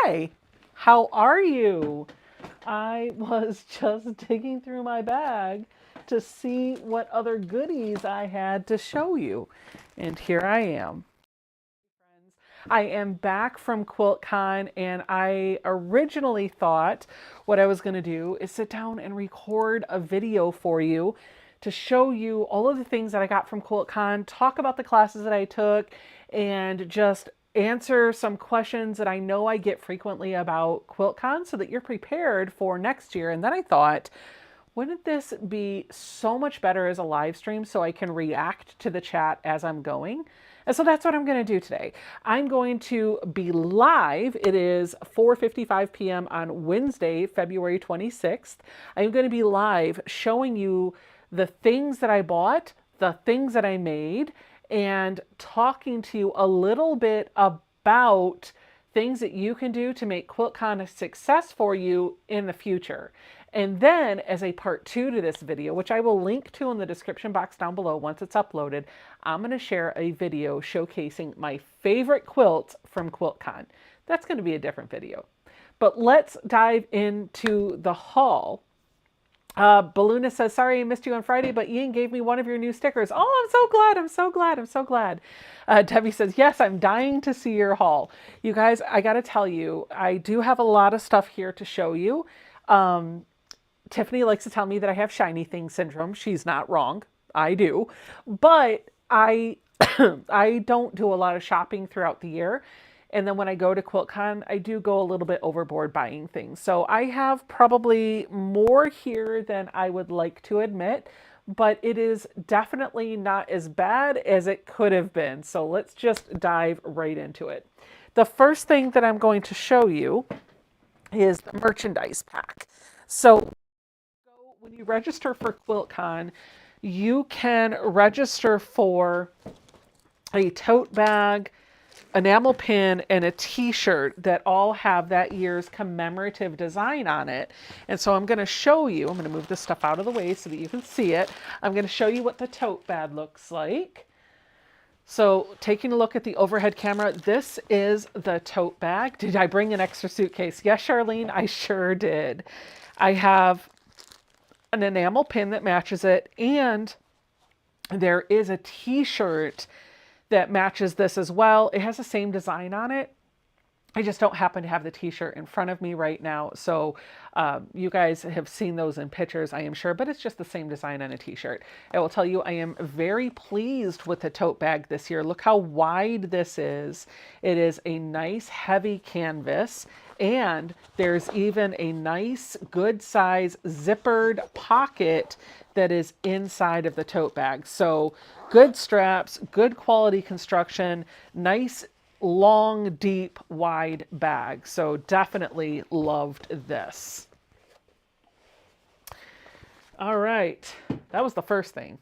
Hi, how are you? I was just digging through my bag to see what other goodies I had to show you. And here I am. I am back from Quiltcon, and I originally thought what I was going to do is sit down and record a video for you to show you all of the things that I got from Quiltcon, talk about the classes that I took, and just answer some questions that I know I get frequently about Quiltcon so that you're prepared for next year. And then I thought, wouldn't this be so much better as a live stream so I can react to the chat as I'm going? And so that's what I'm going to do today. I'm going to be live. It is 4:55 p.m. on Wednesday, February 26th. I'm going to be live showing you the things that I bought, the things that I made, and talking to you a little bit about things that you can do to make QuiltCon a success for you in the future. And then as a part 2 to this video, which I will link to in the description box down below once it's uploaded, I'm going to share a video showcasing my favorite quilts from QuiltCon. That's going to be a different video. But let's dive into the haul. Balloona says, sorry I missed you on Friday, but Ian gave me one of your new stickers. Oh, I'm so glad. I'm so glad. I'm so glad. Debbie says, yes, I'm dying to see your haul. You guys, I got to tell you, I do have a lot of stuff here to show you. Tiffany likes to tell me that I have shiny thing syndrome. She's not wrong. I do. But I I don't do a lot of shopping throughout the year. And then when I go to QuiltCon, I do go a little bit overboard buying things. So I have probably more here than I would like to admit, but it is definitely not as bad as it could have been. So let's just dive right into it. The first thing that I'm going to show you is the merchandise pack. So when you register for QuiltCon, you can register for a tote bag, enamel pin, and a t-shirt that all have that year's commemorative design on it. And so I'm going to show you, I'm going to move this stuff out of the way so that you can see it. I'm going to show you what the tote bag looks like. So taking a look at the overhead camera, this is the tote bag. Did I bring an extra suitcase? Yes, Charlene, I sure did. I have an enamel pin that matches it, and there is a t-shirt that matches this as well. It has the same design on it. I just don't happen to have the t-shirt in front of me right now. So you guys have seen those in pictures, I am sure, but it's just the same design on a t-shirt. I will tell you, I am very pleased with the tote bag this year. Look how wide this is. It is a nice heavy canvas, and there's even a nice good size zippered pocket that is inside of the tote bag. So good straps, good quality construction, nice long, deep, wide bag. So definitely loved this. All right, that was the first thing.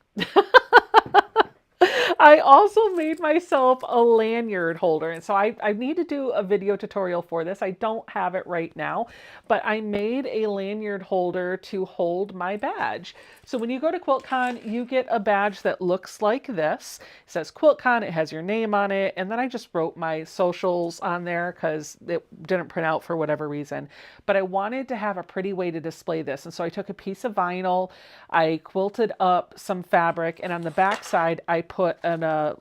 I also made myself a lanyard holder. And so I need to do a video tutorial for this. I don't have it right now, but I made a lanyard holder to hold my badge. So when you go to QuiltCon, you get a badge that looks like this. It says QuiltCon, it has your name on it. And then I just wrote my socials on there because it didn't print out for whatever reason. But I wanted to have a pretty way to display this. And so I took a piece of vinyl, I quilted up some fabric, and on the back side, I put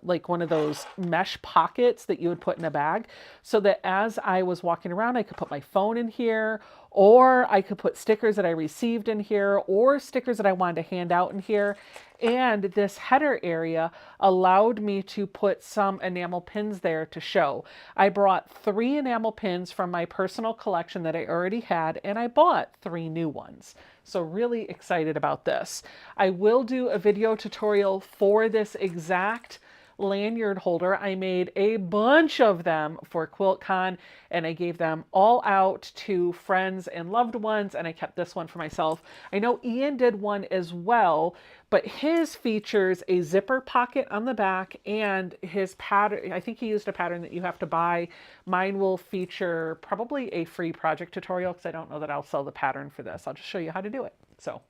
like one of those mesh pockets that you would put in a bag, so that as I was walking around, I could put my phone in here, or I could put stickers that I received in here, or stickers that I wanted to hand out in here. And this header area allowed me to put some enamel pins there to show. I brought 3 enamel pins from my personal collection that I already had, and I bought 3 new ones. So really excited about this. I will do a video tutorial for this exact lanyard holder. I made a bunch of them for QuiltCon, and I gave them all out to friends and loved ones, and I kept this one for myself. I know Ian did one as well, but his features a zipper pocket on the back, and his pattern, I think he used a pattern that you have to buy. Mine will feature probably a free project tutorial because I don't know that I'll sell the pattern for this. I'll just show you how to do it. So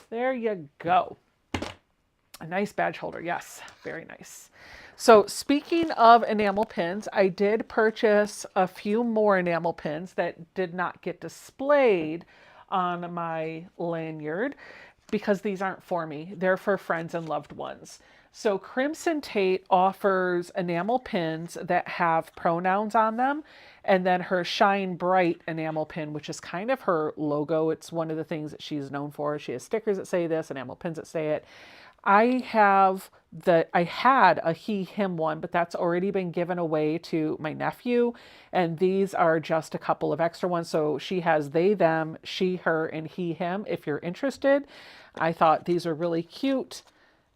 there you go. A nice badge holder. Yes, very nice. So speaking of enamel pins, I did purchase a few more enamel pins that did not get displayed on my lanyard because these aren't for me. They're for friends and loved ones. So Crimson Tate offers enamel pins that have pronouns on them, and then her Shine Bright enamel pin, which is kind of her logo. It's one of the things that she's known for. She has stickers that say this, enamel pins that say it. I had a he, him one, but that's already been given away to my nephew. And these are just a couple of extra ones. So she has they, them, she, her, and he, him. If you're interested, I thought these are really cute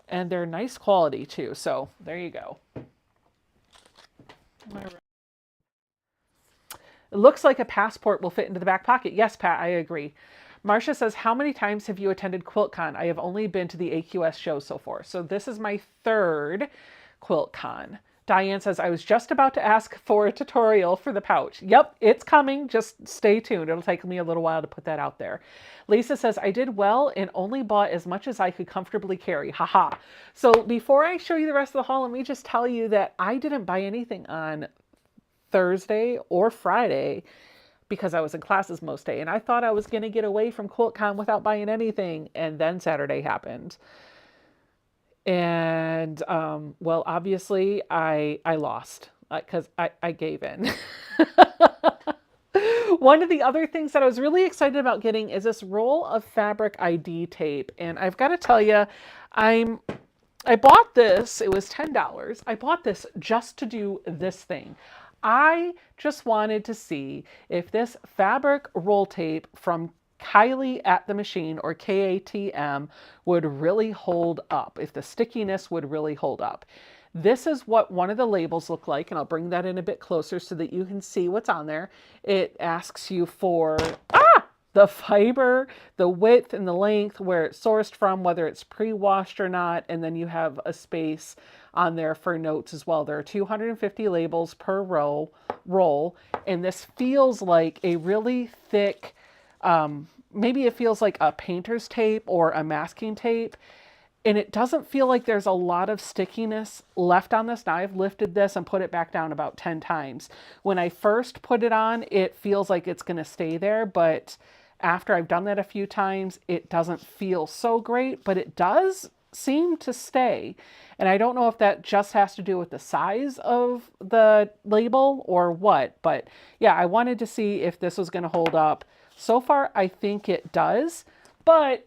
and they're nice quality too. So there you go. It looks like a passport will fit into the back pocket. Yes, Pat, I agree. Marcia says, how many times have you attended Quiltcon? I have only been to the AQS show so far. So this is my third Quiltcon. Diane says, I was just about to ask for a tutorial for the pouch. Yep, it's coming. Just stay tuned. It'll take me a little while to put that out there. Lisa says, I did well and only bought as much as I could comfortably carry. Haha. So before I show you the rest of the haul, let me just tell you that I didn't buy anything on Thursday or Friday because I was in classes most day. And I thought I was going to get away from Quiltcon without buying anything. And then Saturday happened. And, well, obviously I lost because I gave in. One of the other things that I was really excited about getting is this roll of fabric ID tape. And I've got to tell you, I bought this. It was $10. I bought this just to do this thing. I just wanted to see if this fabric roll tape from Kylie at the Machine, or KATM, would really hold up, if the stickiness would really hold up. This is what one of the labels look like, and I'll bring that in a bit closer so that you can see what's on there. It asks you for the fiber, the width and the length, where it's sourced from, whether it's pre-washed or not, and then you have a space on there for notes as well. There are 250 labels per roll, and this feels like a really thick, maybe it feels like a painter's tape or a masking tape. And it doesn't feel like there's a lot of stickiness left on this. Now I've lifted this and put it back down about 10 times. When I first put it on, it feels like it's going to stay there. But after I've done that a few times, it doesn't feel so great, but it does seem to stay. And I don't know if that just has to do with the size of the label or what. But yeah, I wanted to see if this was going to hold up. So far, I think it does. But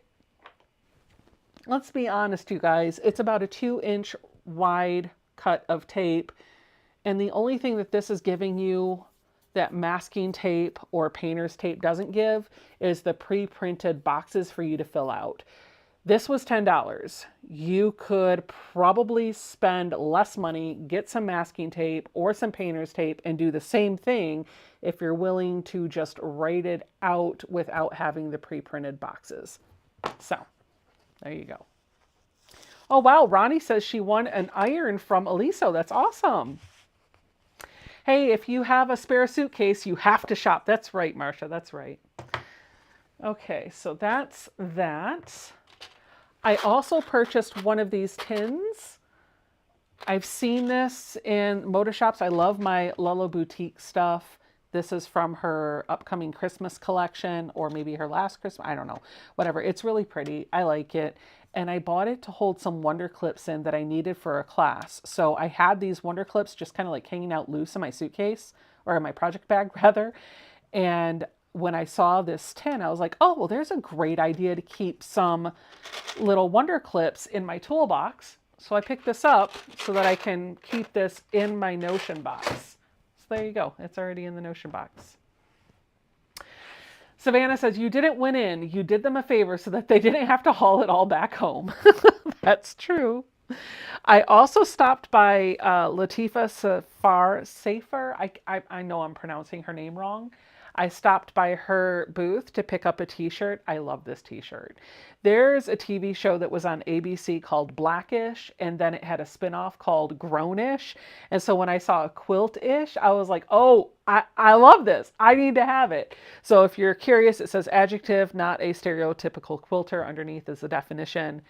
let's be honest, you guys, it's about a 2-inch wide cut of tape. And the only thing that this is giving you that masking tape or painter's tape doesn't give is the pre-printed boxes for you to fill out. This was $10. You could probably spend less money, get some masking tape or some painter's tape, and do the same thing if you're willing to just write it out without having the pre-printed boxes. So there you go. Oh, wow. Ronnie says she won an iron from Aliso. That's awesome. Hey, if you have a spare suitcase, you have to shop. That's right, Marcia. That's right. Okay, so that's that. I also purchased one of these tins. I've seen this in motor shops. I love my Lullo Boutique stuff. This is from her upcoming Christmas collection, or maybe her last Christmas. I don't know. Whatever. It's really pretty. I like it. And I bought it to hold some Wonder Clips in that I needed for a class. So I had these Wonder Clips just kind of like hanging out loose in my suitcase, or in my project bag rather. And when I saw this tin, I was like, oh, well, there's a great idea to keep some little Wonder Clips in my toolbox. So I picked this up so that I can keep this in my Notion box. So there you go. It's already in the Notion box. Savannah says, you didn't win in. You did them a favor so that they didn't have to haul it all back home. That's true. I also stopped by Latifa Safer. I know I'm pronouncing her name wrong. I stopped by her booth to pick up a t-shirt. I love this t-shirt. There's a TV show that was on ABC called Blackish, and then it had a spinoff called Grownish. And so when I saw a Quiltish, I was like, oh, I love this. I need to have it. So if you're curious, it says adjective, not a stereotypical quilter. Underneath is the definition.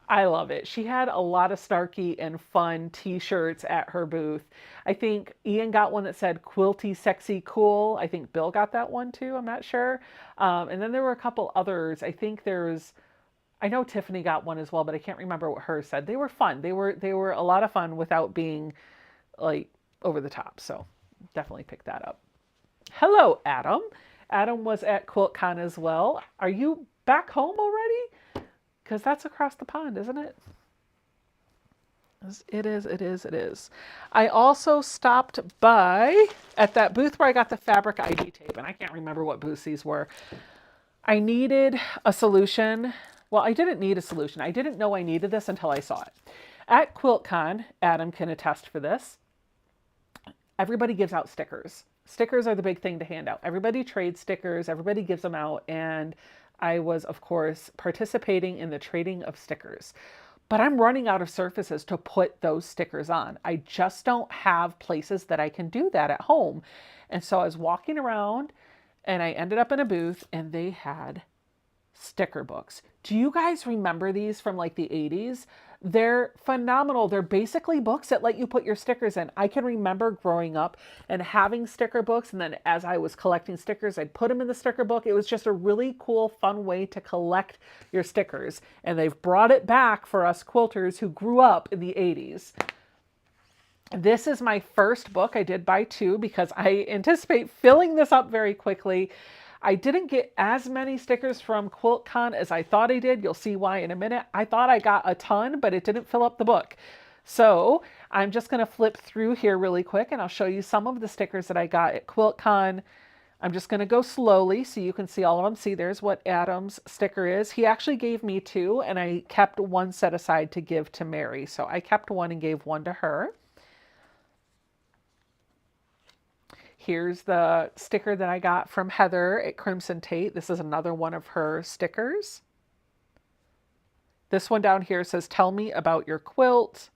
I love it. She had a lot of snarky and fun t-shirts at her booth. I think Ian got one that said quilty, sexy, cool. I think Bill got that one too. I'm not sure. And then there were a couple others. I know Tiffany got one as well, but I can't remember what hers said. They were fun. They were a lot of fun without being like over the top. So definitely pick that up. Hello, Adam. Adam was at Quiltcon as well. Are you back home already? Because that's across the pond, isn't it? It is, it is, it is. I also stopped by at that booth where I got the fabric ID tape, and I can't remember what booths these were. I needed a solution. Well, I didn't need a solution. I didn't know I needed this until I saw it. At Quiltcon, Adam can attest for this, everybody gives out stickers. Stickers are the big thing to hand out. Everybody trades stickers, everybody gives them out, and I was, of course, participating in the trading of stickers. But I'm running out of surfaces to put those stickers on. I just don't have places that I can do that at home. And so I was walking around and I ended up in a booth and they had sticker books. Do you guys remember these from like the 80s? They're phenomenal. They're basically books that let you put your stickers in. I can remember growing up and having sticker books, and then as I was collecting stickers, I'd put them in the sticker book. It was just a really cool, fun way to collect your stickers. And they've brought it back for us quilters who grew up in the 80s. This is my first book. I did buy two because I anticipate filling this up very quickly. I didn't get as many stickers from Quiltcon as I thought I did. You'll see why in a minute. I thought I got a ton, but it didn't fill up the book. So I'm just going to flip through here really quick and I'll show you some of the stickers that I got at Quiltcon. I'm just going to go slowly so you can see all of them. See, there's what Adam's sticker is. He actually gave me two and I kept one set aside to give to Mary. So I kept one and gave one to her. Here's the sticker that I got from Heather at Crimson Tate. This is another one of her stickers. This one down here says, "Tell me about your quilt."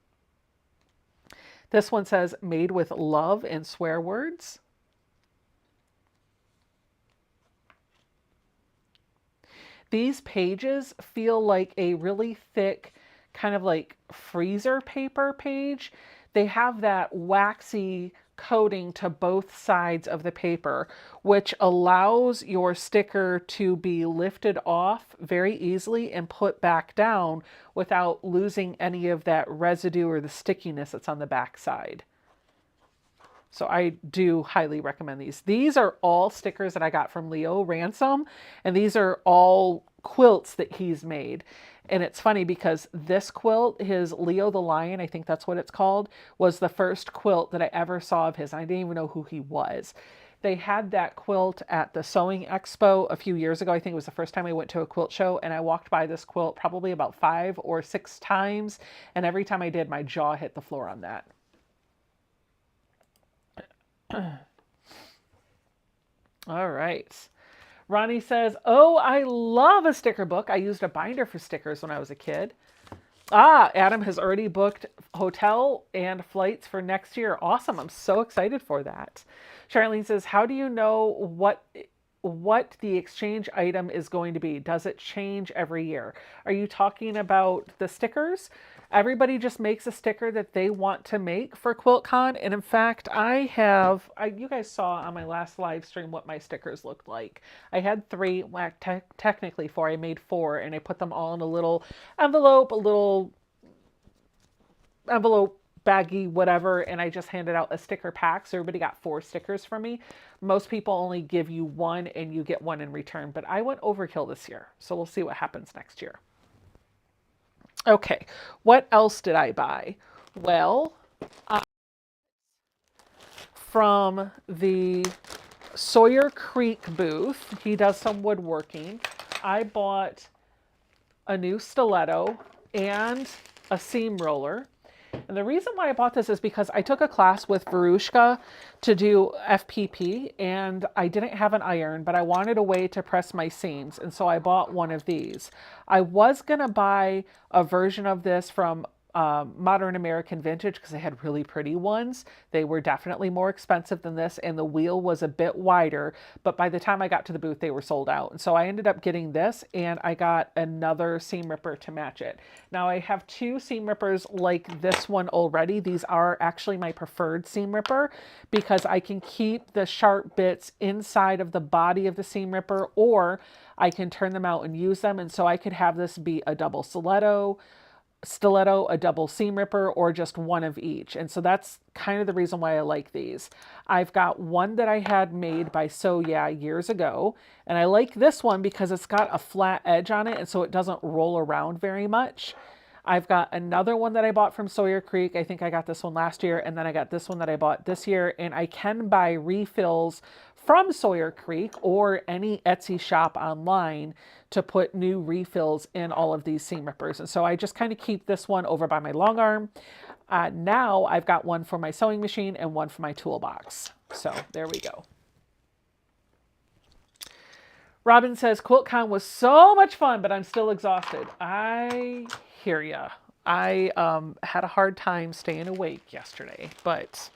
This one says, "Made with love," and swear words. These pages feel like a really thick, kind of like freezer paper page. They have that waxy coating to both sides of the paper, which allows your sticker to be lifted off very easily and put back down without losing any of that residue or the stickiness that's on the back side. So I do highly recommend these. These are all stickers that I got from Leo Ransom, and these are all quilts that he's made. And it's funny because this quilt, his Leo the Lion, I think that's what it's called, was the first quilt that I ever saw of his. I didn't even know who he was. They had that quilt at the Sewing Expo a few years ago. I think it was the first time I went to a quilt show, and I walked by this quilt probably about 5 or 6 times. And every time I did, my jaw hit the floor on that. All right. Ronnie says, "Oh, I love a sticker book. I used a binder for stickers when I was a kid." Ah, Adam has already booked hotel and flights for next year. Awesome. I'm so excited for that. Charlene says, "How do you know what the exchange item is going to be? Does it change every year?" Are you talking about the stickers? Everybody just makes a sticker that they want to make for Quiltcon. And in fact, you guys saw on my last live stream what my stickers looked like. I had 3, well, technically 4, I made 4, and I put them all in a little envelope, baggie, whatever, and I just handed out a sticker pack. So everybody got 4 stickers from me. Most people only give you 1 and you get 1 in return, but I went overkill this year. So we'll see what happens next year. Okay, what else did I buy? Well, from the Sawyer Creek booth, he does some woodworking. I bought a new stiletto and a seam roller. And the reason why I bought this is because I took a class with Verushka to do FPP, and I didn't have an iron, but I wanted a way to press my seams, and so I bought one of these. I was going to buy a version of this from Modern American Vintage because they had really pretty ones. They were definitely more expensive than this, and the wheel was a bit wider, but by the time I got to the booth, they were sold out. And so I ended up getting this, and I got another seam ripper to match it. Now I have two seam rippers like this one already. These are actually my preferred seam ripper because I can keep the sharp bits inside of the body of the seam ripper, or I can turn them out and use them. And so I could have this be a double stiletto, a double seam ripper, or just one of each. And so that's kind of the reason why I like these. I've got one that I had made by So Yeah years ago, and I like this one because it's got a flat edge on it, and so it doesn't roll around very much. I've got another one that I bought from Sawyer Creek. I think I got this one last year, and then I got this one that I bought this year, and I can buy refills from Sawyer Creek or any Etsy shop online to put new refills in all of these seam rippers. And so I just kind of keep this one over by my long arm. Now I've got one for my sewing machine and one for my toolbox. So there we go. Robin says, Quiltcon was so much fun, but I'm still exhausted. I hear ya. I had a hard time staying awake yesterday, but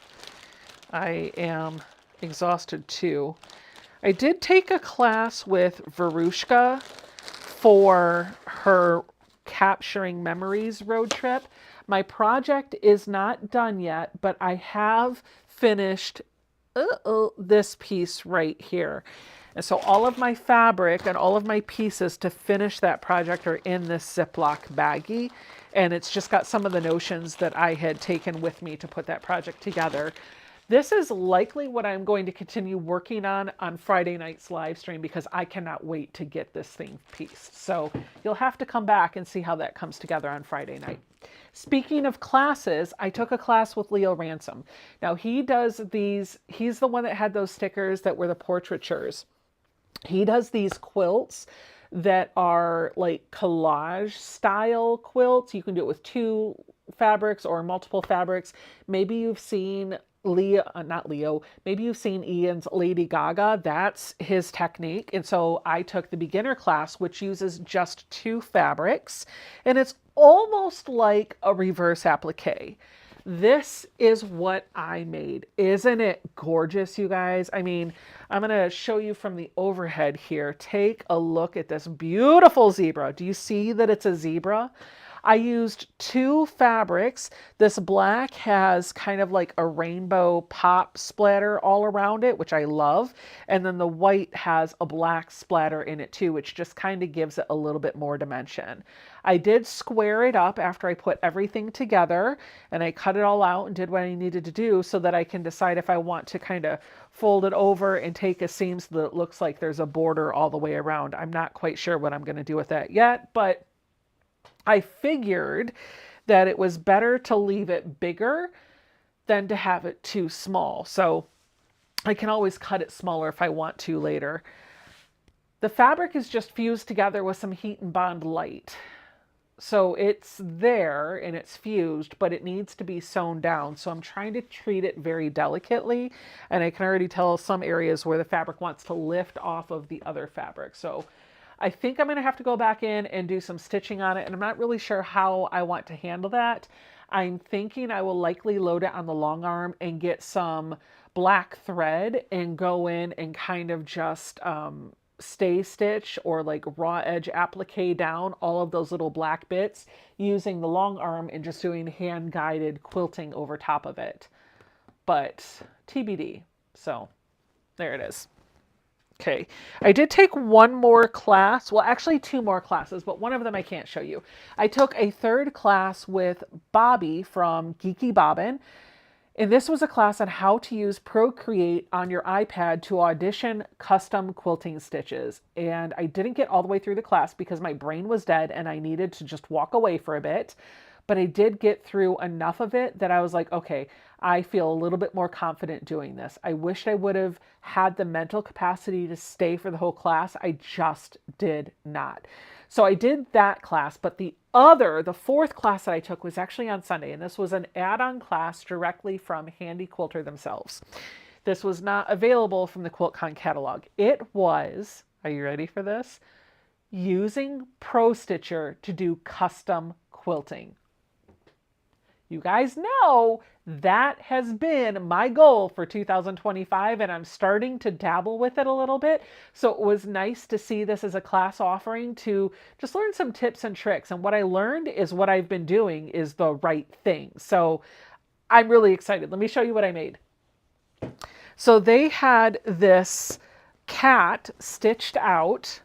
I am exhausted too. I did take a class with Verushka for her Capturing Memories road trip. My project is not done yet, but I have finished this piece right here. And so all of my fabric and all of my pieces to finish that project are in this Ziploc baggie. And it's just got some of the notions that I had taken with me to put that project together. This is likely what I'm going to continue working on Friday night's live stream because I cannot wait to get this thing pieced. So you'll have to come back and see how that comes together on Friday night. Speaking of classes, I took a class with Leo Ransom. Now he does these, he's the one that had those stickers that were the portraitures. He does these quilts that are like collage style quilts. You can do it with two fabrics or multiple fabrics. Maybe you've seen maybe you've seen Ian's Lady Gaga. That's his technique. And so I took the beginner class, which uses just two fabrics, and it's almost like a reverse applique. This is what I made. Isn't it gorgeous, you guys? I mean, I'm going to show you from the overhead here. Take a look at this beautiful zebra. Do you see that it's a zebra? I used two fabrics. This black has kind of like a rainbow pop splatter all around it, which I love. And then the white has a black splatter in it too, which just kind of gives it a little bit more dimension. I did square it up after I put everything together, and I cut it all out and did what I needed to do so that I can decide if I want to kind of fold it over and take a seam so that it looks like there's a border all the way around. I'm not quite sure what I'm going to do with that yet, but I figured that it was better to leave it bigger than to have it too small. So I can always cut it smaller if I want to later. The fabric is just fused together with some Heat and Bond light. So it's there and it's fused, but it needs to be sewn down. So I'm trying to treat it very delicately. And I can already tell some areas where the fabric wants to lift off of the other fabric. So I think I'm going to have to go back in and do some stitching on it, and I'm not really sure how I want to handle that. I'm thinking I will likely load it on the long arm and get some black thread and go in and kind of just stay stitch or like raw edge applique down all of those little black bits using the long arm and just doing hand guided quilting over top of it. But TBD. So there it is. Okay, I did take one more class, well actually two more classes, but one of them I can't show you. I took a third class with Bobby from Geeky Bobbin, and this was a class on how to use Procreate on your iPad to audition custom quilting stitches. And I didn't get all the way through the class because my brain was dead and I needed to just walk away for a bit. But I did get through enough of it that I was like, okay, I feel a little bit more confident doing this. I wish I would have had the mental capacity to stay for the whole class. I just did not. So I did that class, but the fourth class that I took was actually on Sunday, and this was an add-on class directly from Handy Quilter themselves. This was not available from the Quiltcon catalog. It was, are you ready for this? Using Pro Stitcher to do custom quilting. You guys know that has been my goal for 2025, and I'm starting to dabble with it a little bit. So it was nice to see this as a class offering to just learn some tips and tricks. And what I learned is what I've been doing is the right thing. So I'm really excited. Let me show you what I made. So they had this cat stitched out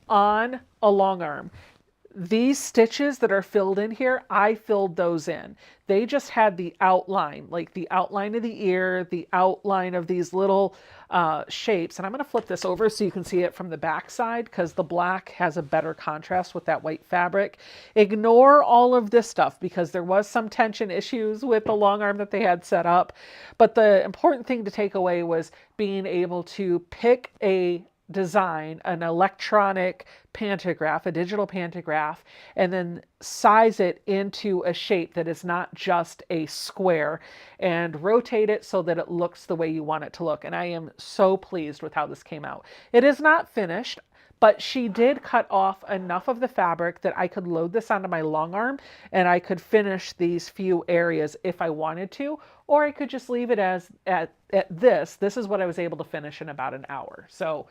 on a long arm. These stitches that are filled in here, I filled those in. They just had the outline, like the outline of the ear, the outline of these little shapes. And I'm going to flip this over so you can see it from the back side because the black has a better contrast with that white fabric. Ignore all of this stuff because there was some tension issues with the long arm that they had set up. But the important thing to take away was being able to pick a design, an electronic pantograph, a digital pantograph, and then size it into a shape that is not just a square and rotate it so that it looks the way you want it to look. And I am so pleased with how this came out. It is not finished, but she did cut off enough of the fabric that I could load this onto my long arm and I could finish these few areas if I wanted to, or I could just leave it as at this. This is what I was able to finish in about an hour. So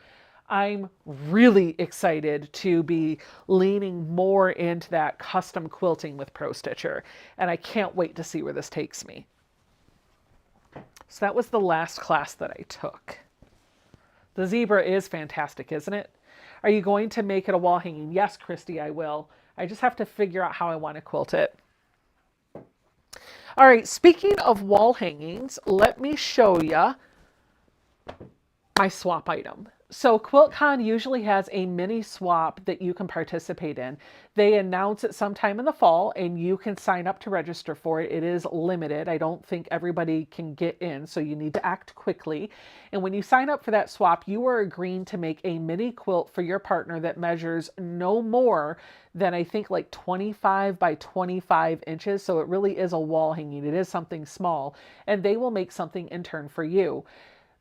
I'm really excited to be leaning more into that custom quilting with Pro Stitcher, and I can't wait to see where this takes me. So that was the last class that I took. The zebra is fantastic, isn't it? Are you going to make it a wall hanging? Yes, Christy, I will. I just have to figure out how I want to quilt it. All right, speaking of wall hangings, let me show you my swap item. So Quiltcon usually has a mini swap that you can participate in. They announce it sometime in the fall and you can sign up to register for it. It is limited. I don't think everybody can get in, so you need to act quickly. And when you sign up for that swap, you are agreeing to make a mini quilt for your partner that measures no more than I think like 25 by 25 inches. So it really is a wall hanging. It is something small, and they will make something in turn for you.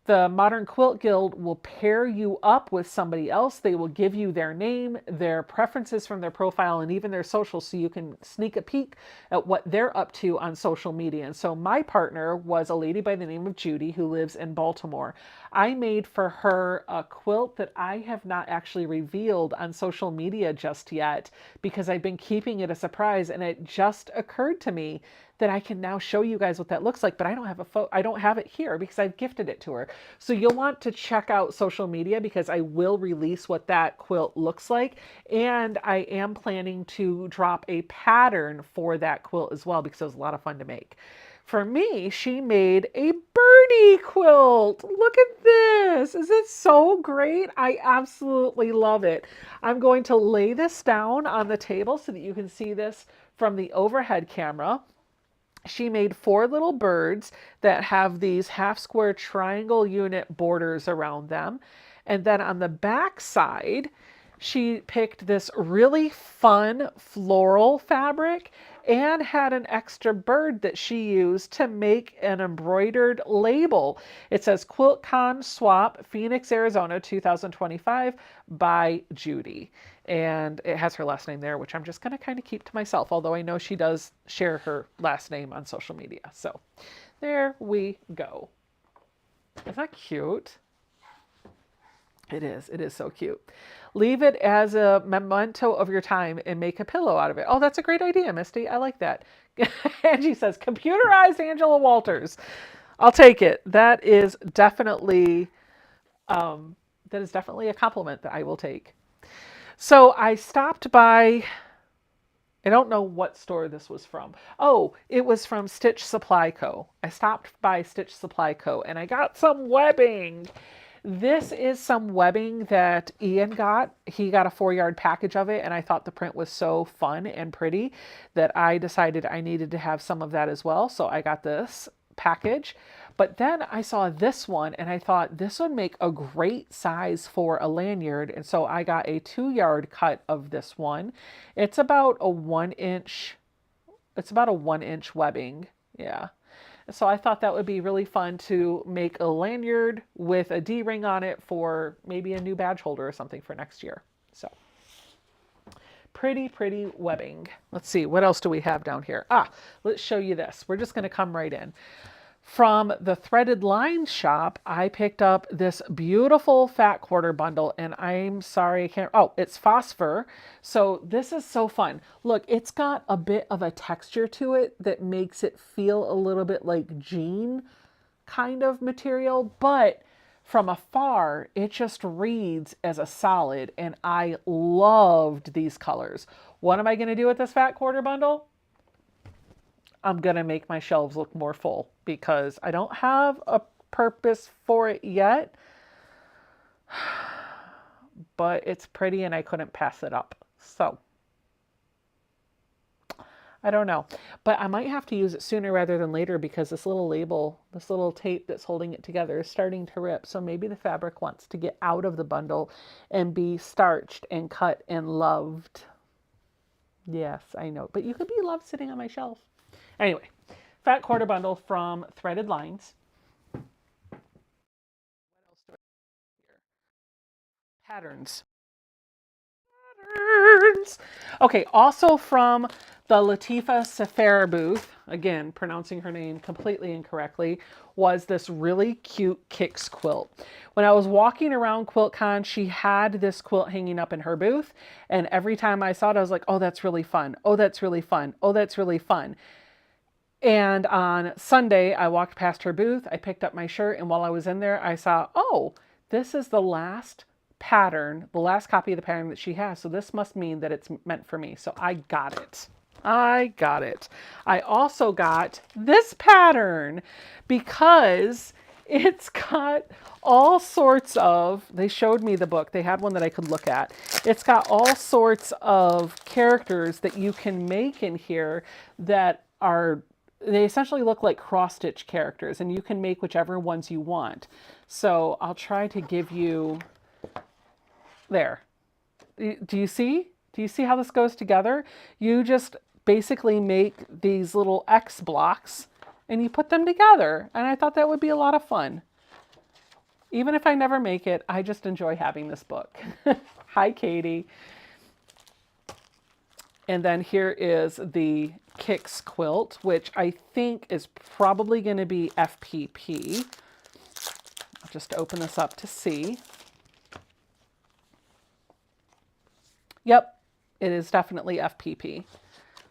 The Modern Quilt Guild will pair you up with somebody else. They will give you their name, their preferences from their profile, and even their social so you can sneak a peek at what they're up to on social media. And so my partner was a lady by the name of Judy who lives in Baltimore. I made for her a quilt that I have not actually revealed on social media just yet because I've been keeping it a surprise, and it just occurred to me that I can now show you guys what that looks like, but I don't have I don't have it here because I've gifted it to her. So you'll want to check out social media because I will release what that quilt looks like. And I am planning to drop a pattern for that quilt as well because it was a lot of fun to make. For me, she made a birdie quilt. Look at this. Is it so great? I absolutely love it. I'm going to lay this down on the table so that you can see this from the overhead camera. She made 4 little birds that have these half square triangle unit borders around them. And then on the back side, she picked this really fun floral fabric and had an extra bird that she used to make an embroidered label. It says Quiltcon Swap, Phoenix, Arizona, 2025 by Judy. And it has her last name there, which I'm just going to kind of keep to myself, although I know she does share her last name on social media. So there we go. Isn't that cute? It is. It is so cute. Leave it as a memento of your time and make a pillow out of it. Oh, that's a great idea, Misty. I like that. Angie says, computerized Angela Walters. I'll take it. That is definitely a compliment that I will take. So I stopped by, I don't know what store this was from. Oh, it was from Stitch Supply Co. I stopped by Stitch Supply Co. and I got some webbing. This is some webbing that Ian got. He got a 4-yard package of it, and I thought the print was so fun and pretty that I decided I needed to have some of that as well. So I got this package. But then I saw this one, and I thought this would make a great size for a lanyard. And so I got a 2-yard cut of this one. It's about a 1-inch. It's about a 1-inch webbing. Yeah. So I thought that would be really fun to make a lanyard with a D-ring on it for maybe a new badge holder or something for next year. So Pretty, pretty webbing. Let's see, what else do we have down here? Let's show you this. We're just going to come right in. From the Threaded Lines shop, I picked up this beautiful fat quarter bundle, and I'm sorry, I can't, it's phosphor. So this is so fun. Look, it's got a bit of a texture to it that makes it feel a little bit like jean kind of material, but from afar, it just reads as a solid, and I loved these colors. What am I going to do with this fat quarter bundle? I'm going to make my shelves look more full because I don't have a purpose for it yet, but it's pretty and I couldn't pass it up. So I don't know, but I might have to use it sooner rather than later because this little label, this little tape that's holding it together is starting to rip. So maybe the fabric wants to get out of the bundle and be starched and cut and loved. Yes, I know, but you could be loved sitting on my shelf. Anyway, fat quarter bundle from Threaded Lines. What else do I have here? Patterns. Okay, also from the Latifa Safar booth, again, pronouncing her name completely incorrectly, was this really cute Kicks quilt. When I was walking around Quiltcon, she had this quilt hanging up in her booth, and every time I saw it, I was like, oh, that's really fun. Oh, that's really fun. Oh, that's really fun. And on Sunday, I walked past her booth, I picked up my shirt, and while I was in there, I saw, oh, this is the last pattern, the last copy of the pattern that she has. So this must mean that it's meant for me. So I got it. I got it. I also got this pattern because it's got all sorts of, they showed me the book. They had one that I could look at. It's got all sorts of characters that you can make in here that are, they essentially look like cross-stitch characters, and you can make whichever ones you want. So I'll try to give you, there. Do you see? Do you see how this goes together? You just basically make these little X blocks and you put them together. And I thought that would be a lot of fun. Even if I never make it, I just enjoy having this book. Hi, Katie. And then here is the Kicks quilt, which I think is probably going to be FPP. I'll just open this up to see. Yep, it is definitely FPP.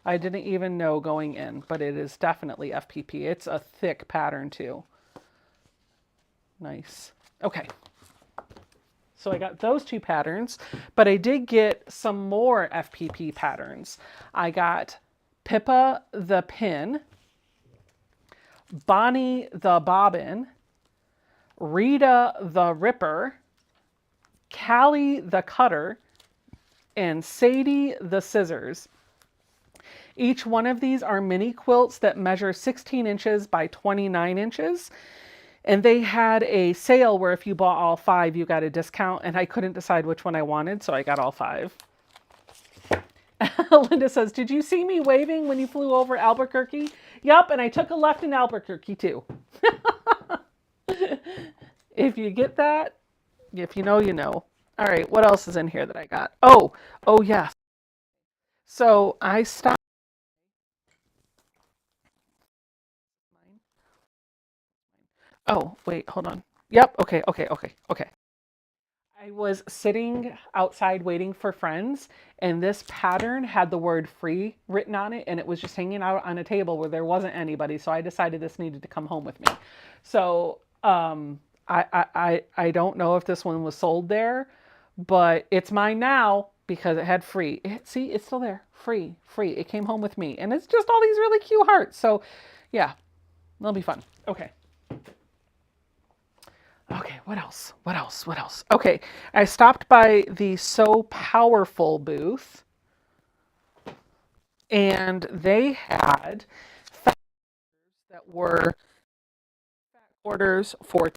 I didn't even know going in, but it is definitely FPP. It's a thick pattern too. Nice. Okay. So I got those two patterns, but I did get some more FPP patterns. I got Pippa the Pin, Bonnie the Bobbin, Rita the Ripper, Callie the Cutter, and Sadie the Scissors. Each one of these are mini quilts that measure 16 inches by 29 inches. And they had a sale where if you bought all 5, you got a discount, and I couldn't decide which one I wanted, so I got all 5. Linda says, did you see me waving when you flew over Albuquerque? Yup, and I took a left in Albuquerque too. If you get that, if you know, you know. All right, what else is in here that I got? Oh yes. So I stopped. Oh, wait, hold on. Yep, okay. I was sitting outside waiting for friends, and this pattern had the word free written on it, and it was just hanging out on a table where there wasn't anybody, so I decided this needed to come home with me. So I don't know if this one was sold there, but it's mine now because it had free. See, it's still there. Free. It came home with me, and it's just all these really cute hearts. So yeah, it'll be fun. Okay. Okay, what else? Okay, I stopped by the So Powerful booth, and they had fat that were fat quarters for.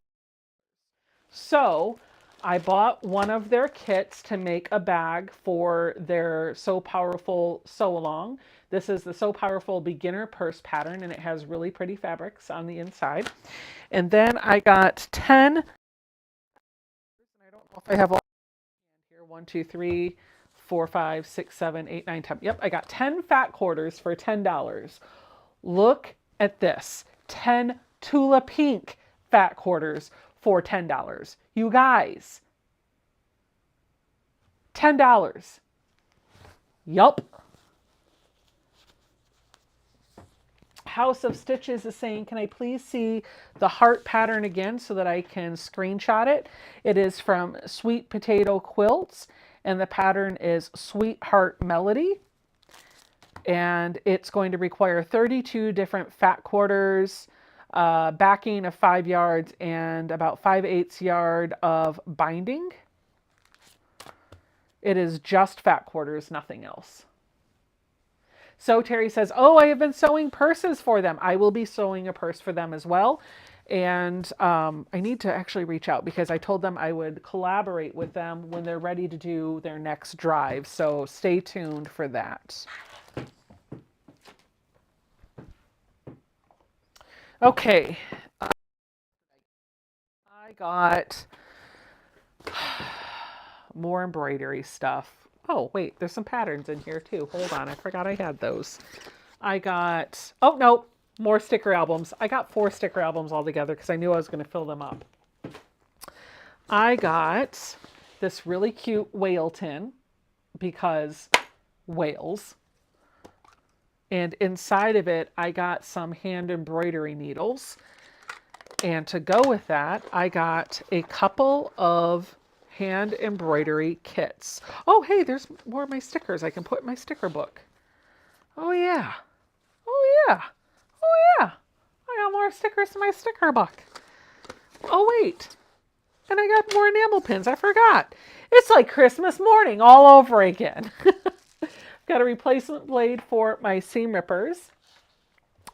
So I bought one of their kits to make a bag for their So Powerful sew along. This is the So Powerful beginner purse pattern, and it has really pretty fabrics on the inside. And then I got 10. I don't know if I have all here. 1, 2, 3, 4, 5, 6, 7, 8, 9, 10. Yep, I got 10 fat quarters for $10. Look at this. 10 Tula Pink fat quarters for $10. You guys, $10. Yup. House of Stitches is saying, can I please see the heart pattern again so that I can screenshot it? It is from Sweet Potato Quilts, and the pattern is Sweetheart Melody. And it's going to require 32 different fat quarters, backing of 5 yards, and about 5/8 yard of binding. It is just fat quarters, nothing else. So Terry says, oh, I have been sewing purses for them. I will be sewing a purse for them as well. And I need to actually reach out because I told them I would collaborate with them when they're ready to do their next drive. So stay tuned for that. Okay. I got more embroidery stuff. Oh, wait, there's some patterns in here too. Hold on, I forgot I had those. I got, oh no, more sticker albums. I got 4 sticker albums all together because I knew I was going to fill them up. I got this really cute whale tin because whales. And inside of it, I got some hand embroidery needles. And to go with that, I got a couple of hand embroidery kits. Oh, hey, there's more of my stickers. I can put in my sticker book. Oh, yeah. Oh, yeah. Oh, yeah. I got more stickers in my sticker book. Oh, wait. And I got more enamel pins. I forgot. It's like Christmas morning all over again. Got a replacement blade for my seam rippers.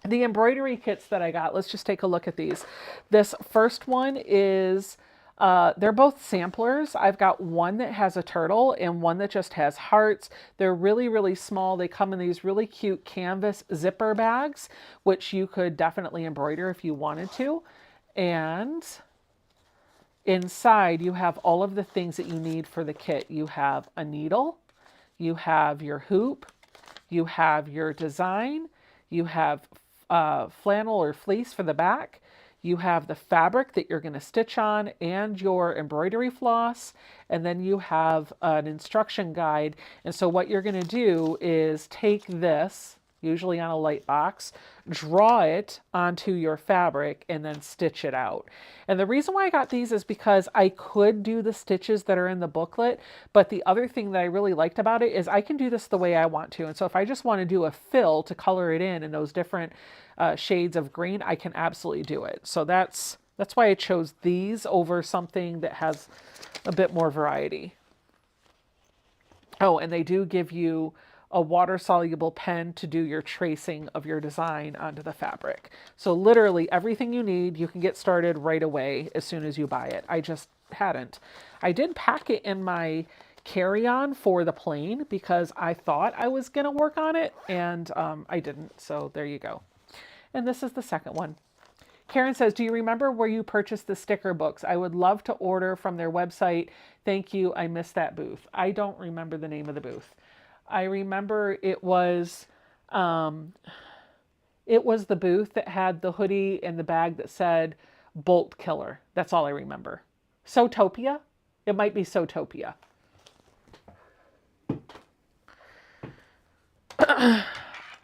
The embroidery kits that I got, let's just take a look at these. This first one is, they're both samplers. I've got one that has a turtle and one that just has hearts. They're really, really small. They come in these really cute canvas zipper bags, which you could definitely embroider if you wanted to. And inside you have all of the things that you need for the kit. You have a needle, you have your hoop, you have your design, you have flannel or fleece for the back. You have the fabric that you're going to stitch on and your embroidery floss. And then you have an instruction guide. And so what you're going to do is take this, usually on a light box, draw it onto your fabric and then stitch it out. And the reason why I got these is because I could do the stitches that are in the booklet, but the other thing that I really liked about it is I can do this the way I want to. And so if I just want to do a fill to color it in those different shades of green, I can absolutely do it. So that's why I chose these over something that has a bit more variety. Oh, and they do give you a water-soluble pen to do your tracing of your design onto the fabric. So literally everything you need, you can get started right away as soon as you buy it. I just hadn't. I did pack it in my carry-on for the plane because I thought I was going to work on it, and I didn't. So there you go. And this is the second one. Karen says, do you remember where you purchased the sticker books? I would love to order from their website. Thank you. I missed that booth. I don't remember the name of the booth. I remember it was the booth that had the hoodie and the bag that said Bolt Killer. That's all I remember. Sewtopia? It might be Sewtopia.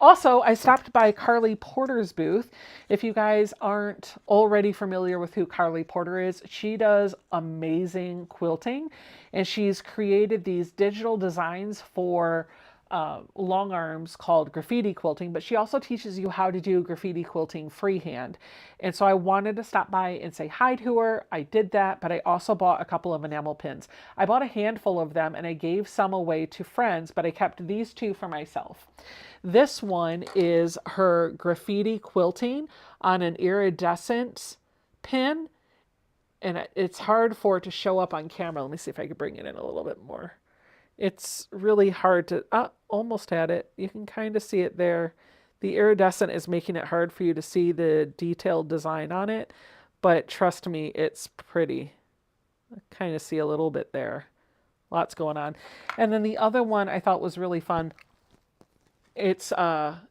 Also, I stopped by Carly Porter's booth. If you guys aren't already familiar with who Carly Porter is, she does amazing quilting, and she's created these digital designs for long arms called graffiti quilting, but she also teaches you how to do graffiti quilting freehand. And so I wanted to stop by and say hi to her. I did that, but I also bought a couple of enamel pins. I bought a handful of them and I gave some away to friends, but I kept these 2 for myself. This one is her graffiti quilting on an iridescent pin, and it's hard for it to show up on camera. Let me see if I can bring it in a little bit more. It's really hard to, almost had it. You can kind of see it there. The iridescent is making it hard for you to see the detailed design on it, but trust me, it's pretty. I kind of see a little bit there. Lots going on. And then the other one I thought was really fun. It's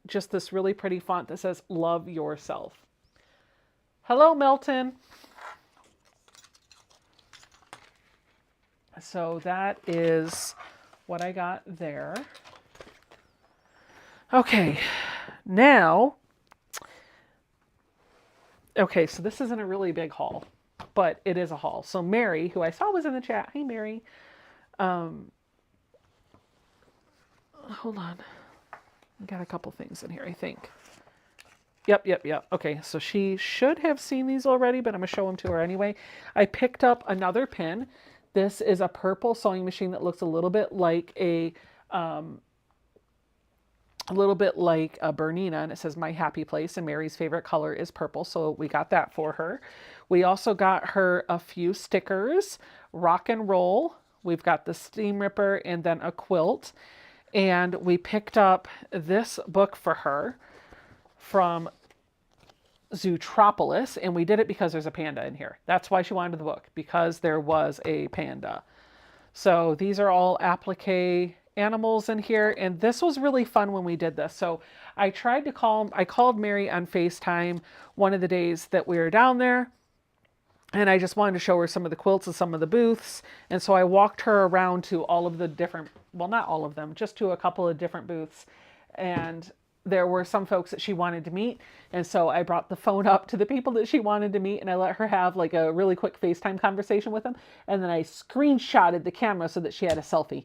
just this really pretty font that says, "Love Yourself." Hello, Melton. So that is what I got there. Okay, now, okay, so this isn't a really big haul, but it is a haul. So Mary, who I saw was in the chat. Hey, Mary. Hold on. I got a couple things in here, I think. Yep. Okay, so she should have seen these already, but I'm going to show them to her anyway. I picked up another pin. This is a purple sewing machine that looks a little bit like a Bernina, and it says "My Happy Place," and Mary's favorite color is purple, so we got that for her. We also got her a few stickers, rock and roll. We've got the steam ripper and then a quilt. And we picked up this book for her from Zootropolis, and we did it because there's a panda in here. That's why she wanted the book, because there was a panda. So these are all applique animals in here, and this was really fun when we did this. So I called Mary on FaceTime one of the days that we were down there, and I just wanted to show her some of the quilts and some of the booths. And so I walked her around to all of the different, well, not all of them, just to a couple of different booths. And there were some folks that she wanted to meet. And so I brought the phone up to the people that she wanted to meet, and I let her have like a really quick FaceTime conversation with them. And then I screenshotted the camera so that she had a selfie.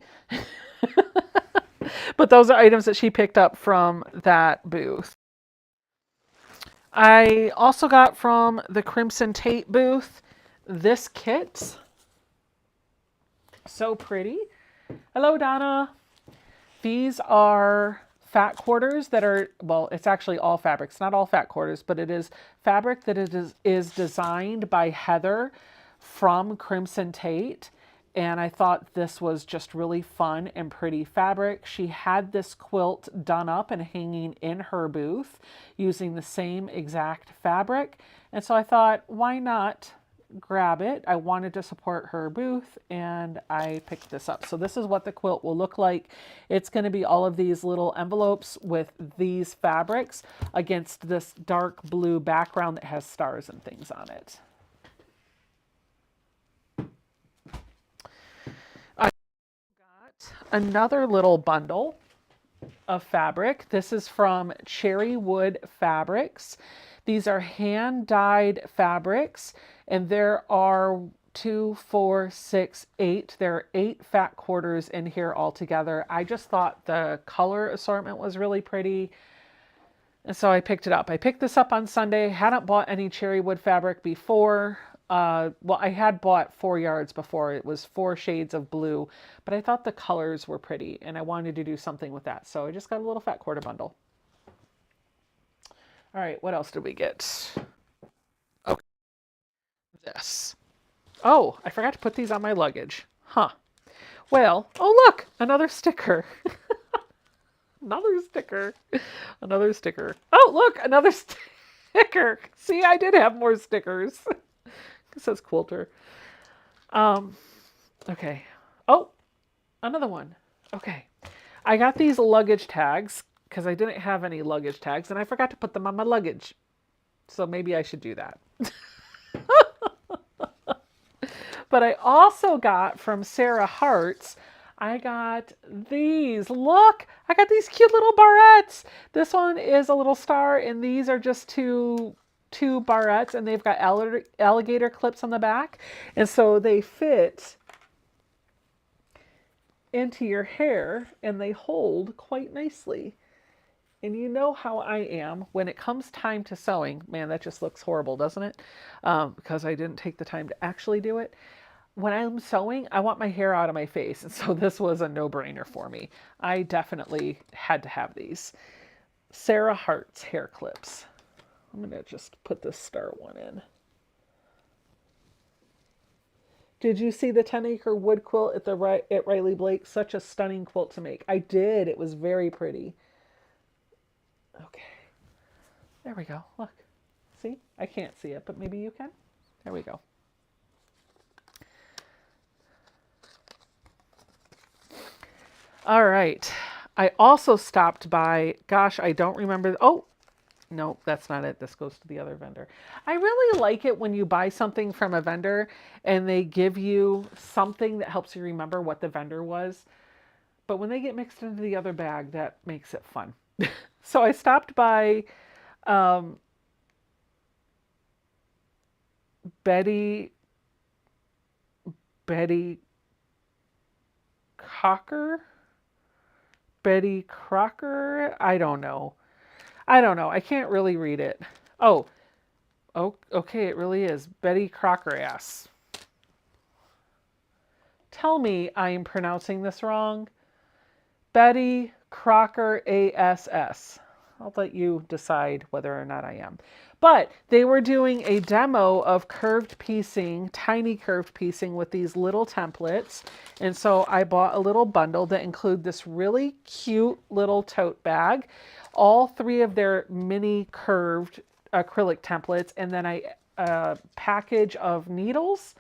But those are items that she picked up from that booth. I also got from the Crimson Tate booth this kit. So pretty. Hello, Donna. These are fat quarters that are, well, it's actually all fabric. It's not all fat quarters, but it is fabric that is designed by Heather from Crimson Tate. And I thought this was just really fun and pretty fabric. She had this quilt done up and hanging in her booth using the same exact fabric. And so I thought, why not grab it? I wanted to support her booth, and I picked this up. So this is what the quilt will look like. It's going to be all of these little envelopes with these fabrics against this dark blue background that has stars and things on it. Another little bundle of fabric. This is from Cherry Wood Fabrics. These are hand-dyed fabrics, and there are 2, 4, 6, 8. There are 8 fat quarters in here altogether. I just thought the color assortment was really pretty, and so I picked it up. I picked this up on Sunday. Hadn't bought any cherry wood fabric before. Well, I had bought 4 yards before. It was 4 shades of blue, but I thought the colors were pretty, and I wanted to do something with that. So I just got a little fat quarter bundle. All right, what else did we get? Okay, this. Oh, I forgot to put these on my luggage. Huh. Well, oh look, another sticker. Another sticker. Another sticker. Oh, look, another sticker. See, I did have more stickers. It says quilter. Okay. Oh, another one. Okay. I got these luggage tags because I didn't have any luggage tags, and I forgot to put them on my luggage. So maybe I should do that. But I also got from Sarah Hart's, I got these. Look, I got these cute little barrettes. This one is a little star, and these are just two barrettes, and they've got alligator clips on the back. And so they fit into your hair, and they hold quite nicely. And you know how I am when it comes time to sewing. Man, that just looks horrible, doesn't it? Because I didn't take the time to actually do it. When I'm sewing, I want my hair out of my face. And so this was a no-brainer for me. I definitely had to have these. Sarah Hart's hair clips. I'm going to just put this star one in. Did you see the 10-acre wood quilt at Riley Blake? Such a stunning quilt to make. I did. It was very pretty. Okay. There we go. Look. See? I can't see it, but maybe you can. There we go. All right. I also stopped by, gosh, I don't remember. Oh, no, that's not it. This goes to the other vendor. I really like it when you buy something from a vendor and they give you something that helps you remember what the vendor was. But when they get mixed into the other bag, that makes it fun. So I stopped by um, Betty Betty Cocker, Betty Crocker. I don't know. I don't know. I can't really read it. Oh, oh, okay. It really is Betty Crocker ass. Tell me I am pronouncing this wrong. Betty Crocker ASS. I'll let you decide whether or not I am. But they were doing a demo of curved piecing, tiny curved piecing with these little templates. And so I bought a little bundle that include this really cute little tote bag, all three of their mini curved acrylic templates, and then a package of needles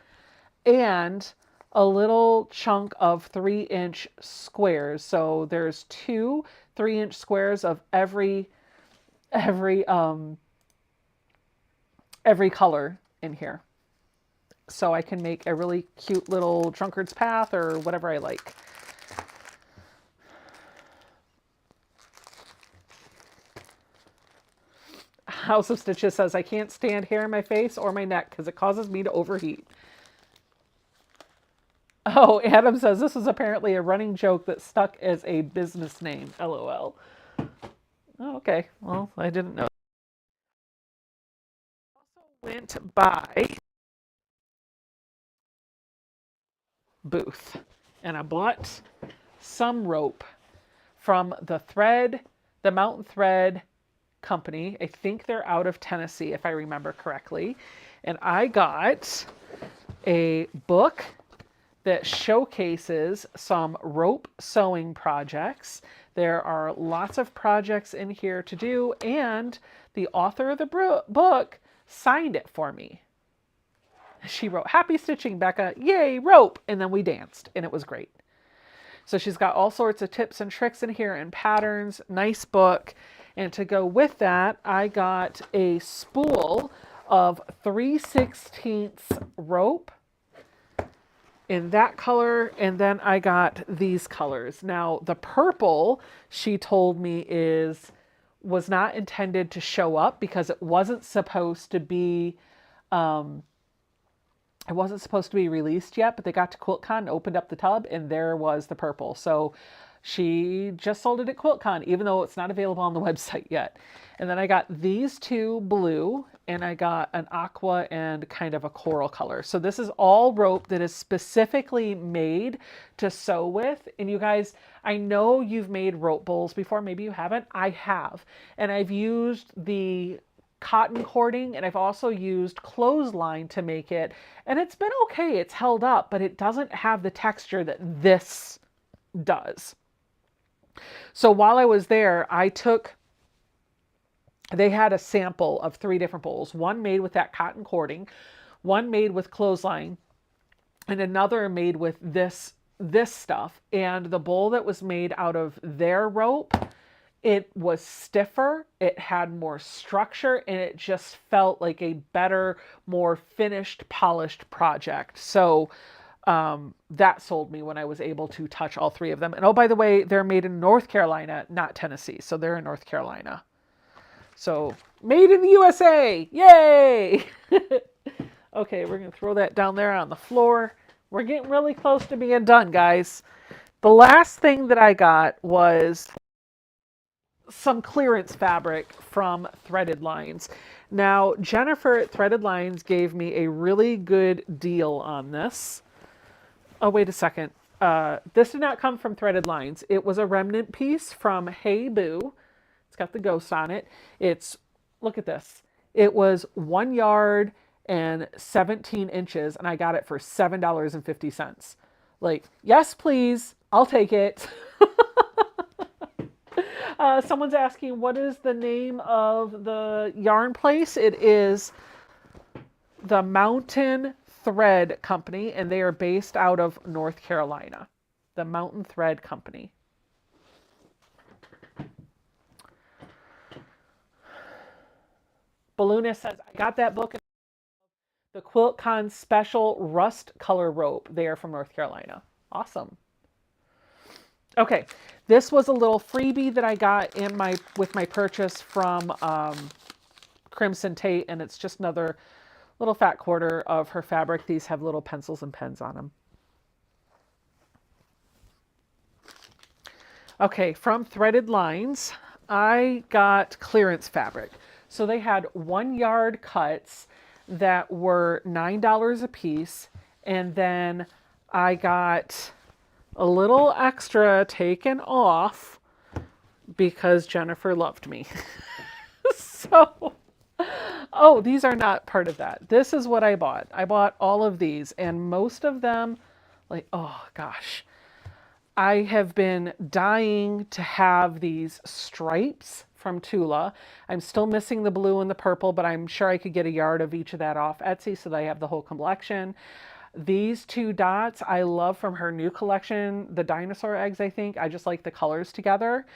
and a little chunk of 3-inch squares. So there's two 3-inch squares of every every color in here. So I can make a really cute little drunkard's path or whatever I like. House of Stitches says, I can't stand hair in my face or my neck because it causes me to overheat. Oh, Adam says this is apparently a running joke that stuck as a business name. LOL. Oh, okay. Well, I didn't know. Also went by booth and I bought some rope from the Mountain Thread company. I think they're out of Tennessee, if I remember correctly. And I got a book that showcases some rope sewing projects. There are lots of projects in here to do, and the author of the book signed it for me. She wrote, "Happy stitching, Becca. Yay, rope." And then we danced, and it was great. So she's got all sorts of tips and tricks in here and patterns. Nice book. And to go with that, I got a spool of 3/16 rope in that color, and then I got these colors. Now, the purple, she told me, was not intended to show up because it wasn't supposed to be released yet, but they got to Quiltcon, opened up the tub, and there was the purple. So she just sold it at Quiltcon, even though it's not available on the website yet. And then I got these two blue, and I got an aqua and kind of a coral color. So this is all rope that is specifically made to sew with. And you guys, I know you've made rope bowls before. Maybe you haven't. I have. And I've used the cotton cording, and I've also used clothesline to make it, and it's been okay. It's held up, but it doesn't have the texture that this does. So while I was there, they had a sample of 3 different bowls, one made with that cotton cording, one made with clothesline, and another made with this stuff. And the bowl that was made out of their rope, it was stiffer, it had more structure, and it just felt like a better, more finished, polished project. So that sold me when I was able to touch all 3 of them. And oh, by the way, they're made in North Carolina, not Tennessee. So they're in North Carolina. So made in the USA. Yay! Okay, we're going to throw that down there on the floor. We're getting really close to being done, guys. The last thing that I got was some clearance fabric from Threaded Lines. Now, Jennifer at Threaded Lines gave me a really good deal on this. Oh, wait a second. This did not come from Threaded Lines. It was a remnant piece from Hey Boo. It's got the ghost on it. Look at this. It was 1 yard and 17 inches, and I got it for $7.50. Like, yes, please. I'll take it. Someone's asking, what is the name of the yarn place? It is the Mountain Thread Company, and they are based out of North Carolina. The Mountain Thread Company. Balloonist says, I got that book, the Quiltcon special rust color rope. They are from North Carolina. Awesome. Okay, this was a little freebie that I got in with my purchase from Crimson Tate, and it's just another little fat quarter of her fabric. These have little pencils and pens on them. Okay, from Threaded Lines, I got clearance fabric. So they had 1 yard cuts that were $9 a piece, and then I got a little extra taken off because Jennifer loved me. So, oh, these are not part of that. This is what I bought. I bought all of these, and most of them, like, oh gosh, I have been dying to have these stripes from Tula. I'm still missing the blue and the purple, but I'm sure I could get a yard of each of that off Etsy so that I have the whole collection. These 2 dots I love from her new collection, the dinosaur eggs, I think. I just like the colors together.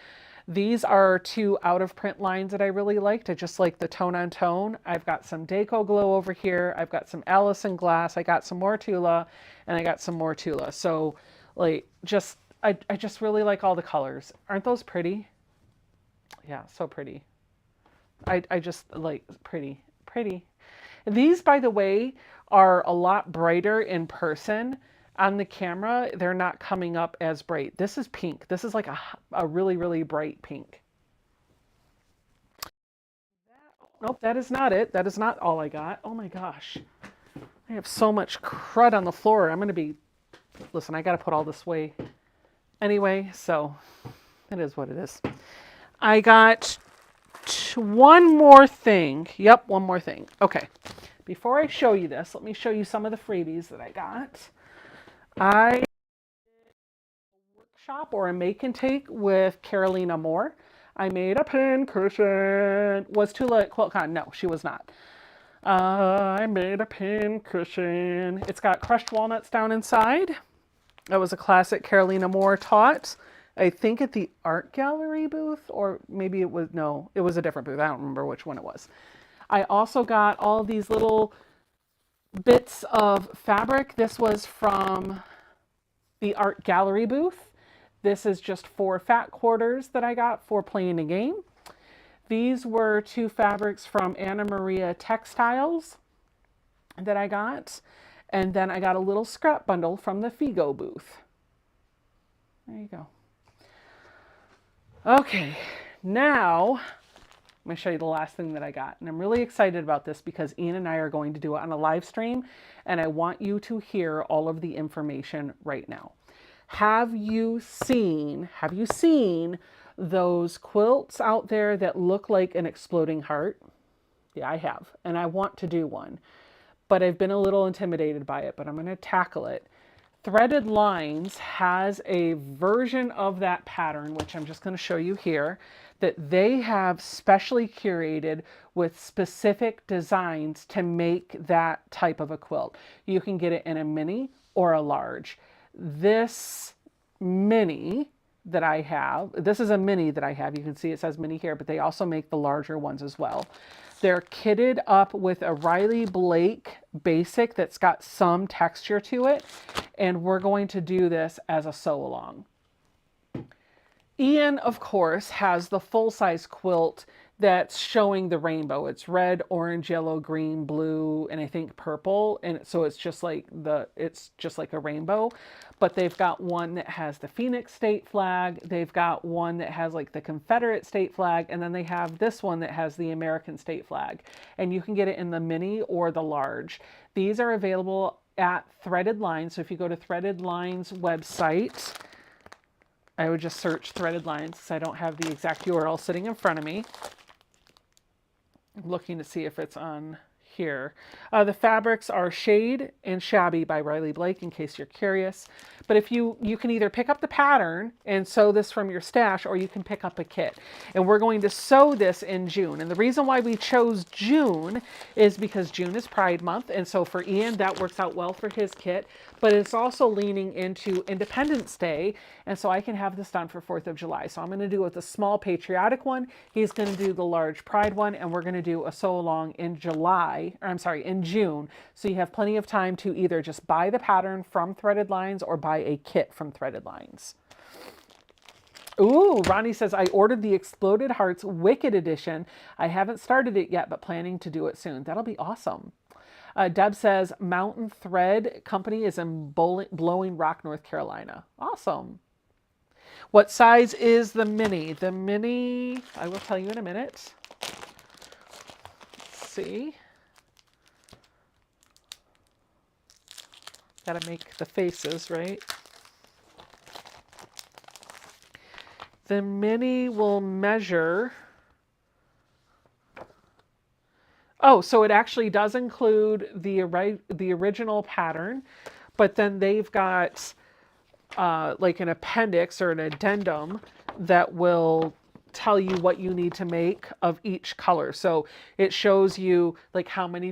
These are 2 out of print lines that I really liked. I just like the tone on tone. I've got some Deco Glow over here. I've got some Allison Glass. I got some more Tula, and I got some more Tula. So like I just really like all the colors. Aren't those pretty? Yeah, so pretty. I just like pretty. These, by the way, are a lot brighter in person. On the camera, they're not coming up as bright. This is pink. This is like a really, really bright pink. Nope, that is not it. That is not all I got. Oh my gosh. I have so much crud on the floor. I'm going to be... Listen, I got to put all this away anyway, so it is what it is. I got one more thing. Yep, one more thing. Okay. Before I show you this, let me show you some of the freebies that I got. I did a workshop or a make and take with Carolina Moore. I made a pin cushion. Was Tula at Quiltcon? No, she was not. I made a pin cushion. It's got crushed walnuts down inside. That was a classic Carolina Moore taught. I think at the art gallery booth, or maybe it was, no, it was a different booth. I don't remember which one it was. I also got all these little bits of fabric. This was from the art gallery booth. This is just 4 fat quarters that I got for playing a game. These were 2 fabrics from Anna Maria Textiles that I got. And then I got a little scrap bundle from the Figo booth. There you go. Okay, now I'm going to show you the last thing that I got. And I'm really excited about this because Ian and I are going to do it on a live stream. And I want you to hear all of the information right now. Have you seen those quilts out there that look like an exploding heart? Yeah, I have. And I want to do one. But I've been a little intimidated by it, but I'm going to tackle it. Threaded Lines has a version of that pattern, which I'm just going to show you here, that they have specially curated with specific designs to make that type of a quilt. You can get it in a mini or a large. This mini that I have, this is a mini that I have. You can see it says mini here, but they also make the larger ones as well. They're kitted up with a Riley Blake basic that's got some texture to it. And we're going to do this as a sew along. Ian, of course, has the full-size quilt that's showing the rainbow. It's red, orange, yellow, green, blue, and I think purple. And so it's just like a rainbow. But they've got one that has the Phoenix state flag. They've got one that has like the Confederate state flag. And then they have this one that has the American state flag. And you can get it in the mini or the large. These are available at Threaded Lines. So if you go to Threaded Lines website, I would just search Threaded Lines because I don't have the exact URL sitting in front of me. I'm looking to see if it's on here. The fabrics are Shade and Shabby by Riley Blake, in case you're curious. But if you can either pick up the pattern and sew this from your stash, or you can pick up a kit. And we're going to sew this in June. And the reason why we chose June is because June is Pride Month. And so for Ian, that works out well for his kit. But it's also leaning into Independence Day. And so I can have this done for 4th of July. So I'm going to do it with a small patriotic one. He's going to do the large Pride one. And we're going to do a sew along in in June. So you have plenty of time to either just buy the pattern from Threaded Lines or buy a kit from Threaded Lines. Ooh, Ronnie says, I ordered the Exploded Hearts Wicked Edition. I haven't started it yet, but planning to do it soon. That'll be awesome. Deb says, Mountain Thread Company is in Blowing Rock, North Carolina. Awesome. What size is the mini? The mini, I will tell you in a minute. Let's see. Got to make the faces, right? The mini will measure... Oh, so it actually does include the original pattern, but then they've got like an appendix or an addendum that will tell you what you need to make of each color. So it shows you like how many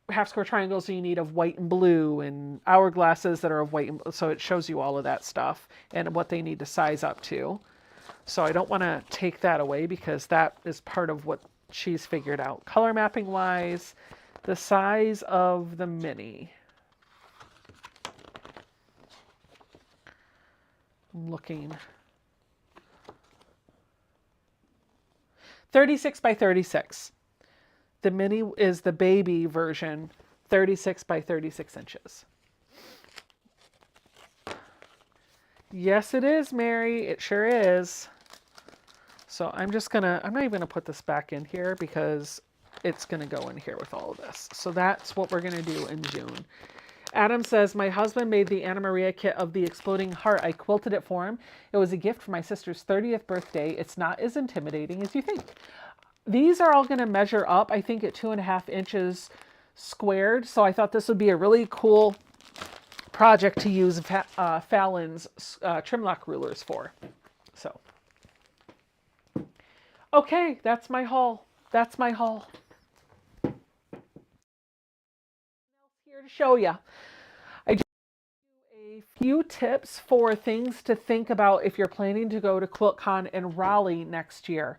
half square triangles do you need of white and blue, and hourglasses that are of white and blue. So it shows you all of that stuff and what they need to size up to. So I don't want to take that away because that is part of what she's figured out. Color mapping wise, the size of the mini. I'm looking. 36 by 36. The mini is the baby version, 36 by 36 inches. Yes, it is, Mary. It sure is. So I'm not even gonna put this back in here because it's gonna go in here with all of this. So that's what we're gonna do in June. Adam says, my husband made the Anna Maria kit of the Exploding Heart. I quilted it for him. It was a gift for my sister's 30th birthday. It's not as intimidating as you think. These are all gonna measure up, I think, at 2.5 inches squared. So I thought this would be a really cool project to use Fallon's trim lock rulers for. So, okay, that's my haul. That's my haul. Here to show you. I just a few tips for things to think about if you're planning to go to Quiltcon in Raleigh next year.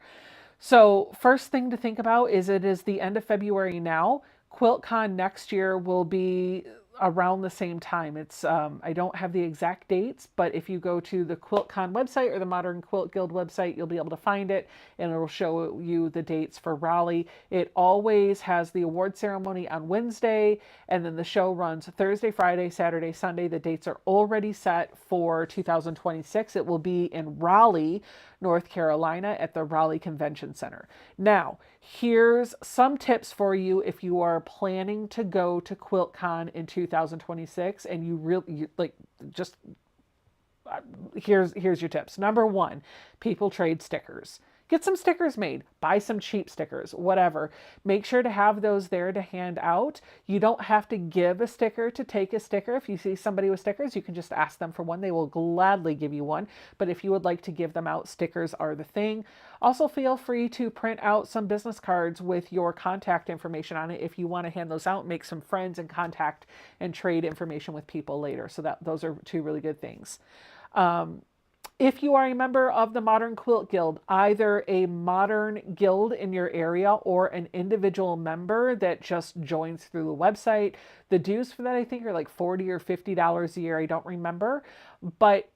So first thing to think about is it is the end of February now. Quiltcon next year will be around the same time. It's I don't have the exact dates, but if you go to the Quiltcon website or the Modern Quilt Guild website, you'll be able to find it, and it'll show you the dates for Raleigh. It always has the award ceremony on Wednesday, and then the show runs Thursday, Friday, Saturday, Sunday. The dates are already set for 2026. It will be in Raleigh, North Carolina at the Raleigh Convention Center. Now, here's some tips for you if you are planning to go to QuiltCon in 2026 and here's your tips. Number one, people trade stickers. Get some stickers made. Buy some cheap stickers, whatever. Make sure to have those there to hand out. You don't have to give a sticker to take a sticker. If you see somebody with stickers, you can just ask them for one. They will gladly give you one. But if you would like to give them out, stickers are the thing. Also, feel free to print out some business cards with your contact information on it if you want to hand those out, make some friends and contact and trade information with people later. So those are two really good things. If you are a member of the Modern Quilt Guild, either a modern guild in your area or an individual member that just joins through the website, the dues for that I think are like $40 or $50 a year. I don't remember, but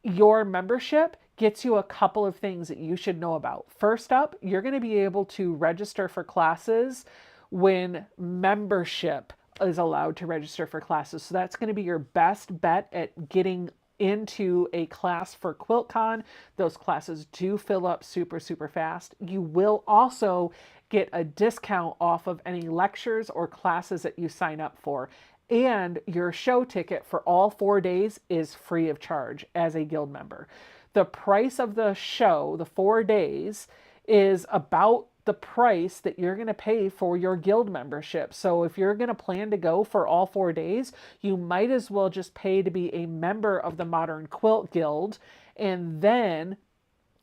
your membership gets you a couple of things that you should know about. First up, you're going to be able to register for classes when membership is allowed to register for classes. So that's going to be your best bet at getting into a class for QuiltCon. Those classes do fill up super, super fast. You will also get a discount off of any lectures or classes that you sign up for. And your show ticket for all 4 days is free of charge as a guild member. The price of the show, the 4 days, is about the price that you're going to pay for your guild membership. So if you're going to plan to go for all 4 days, you might as well just pay to be a member of the Modern Quilt Guild, and then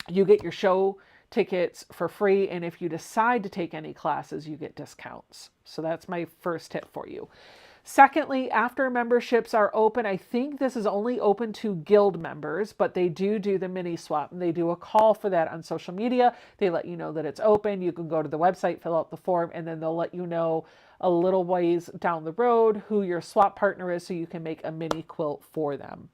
you get your show tickets for free. And if you decide to take any classes, you get discounts. So that's my first tip for you. Secondly, after memberships are open, I think this is only open to guild members, but they do the mini swap, and they do a call for that on social media. They let you know that it's open. You can go to the website, fill out the form, and then they'll let you know a little ways down the road who your swap partner is, so you can make a mini quilt for them.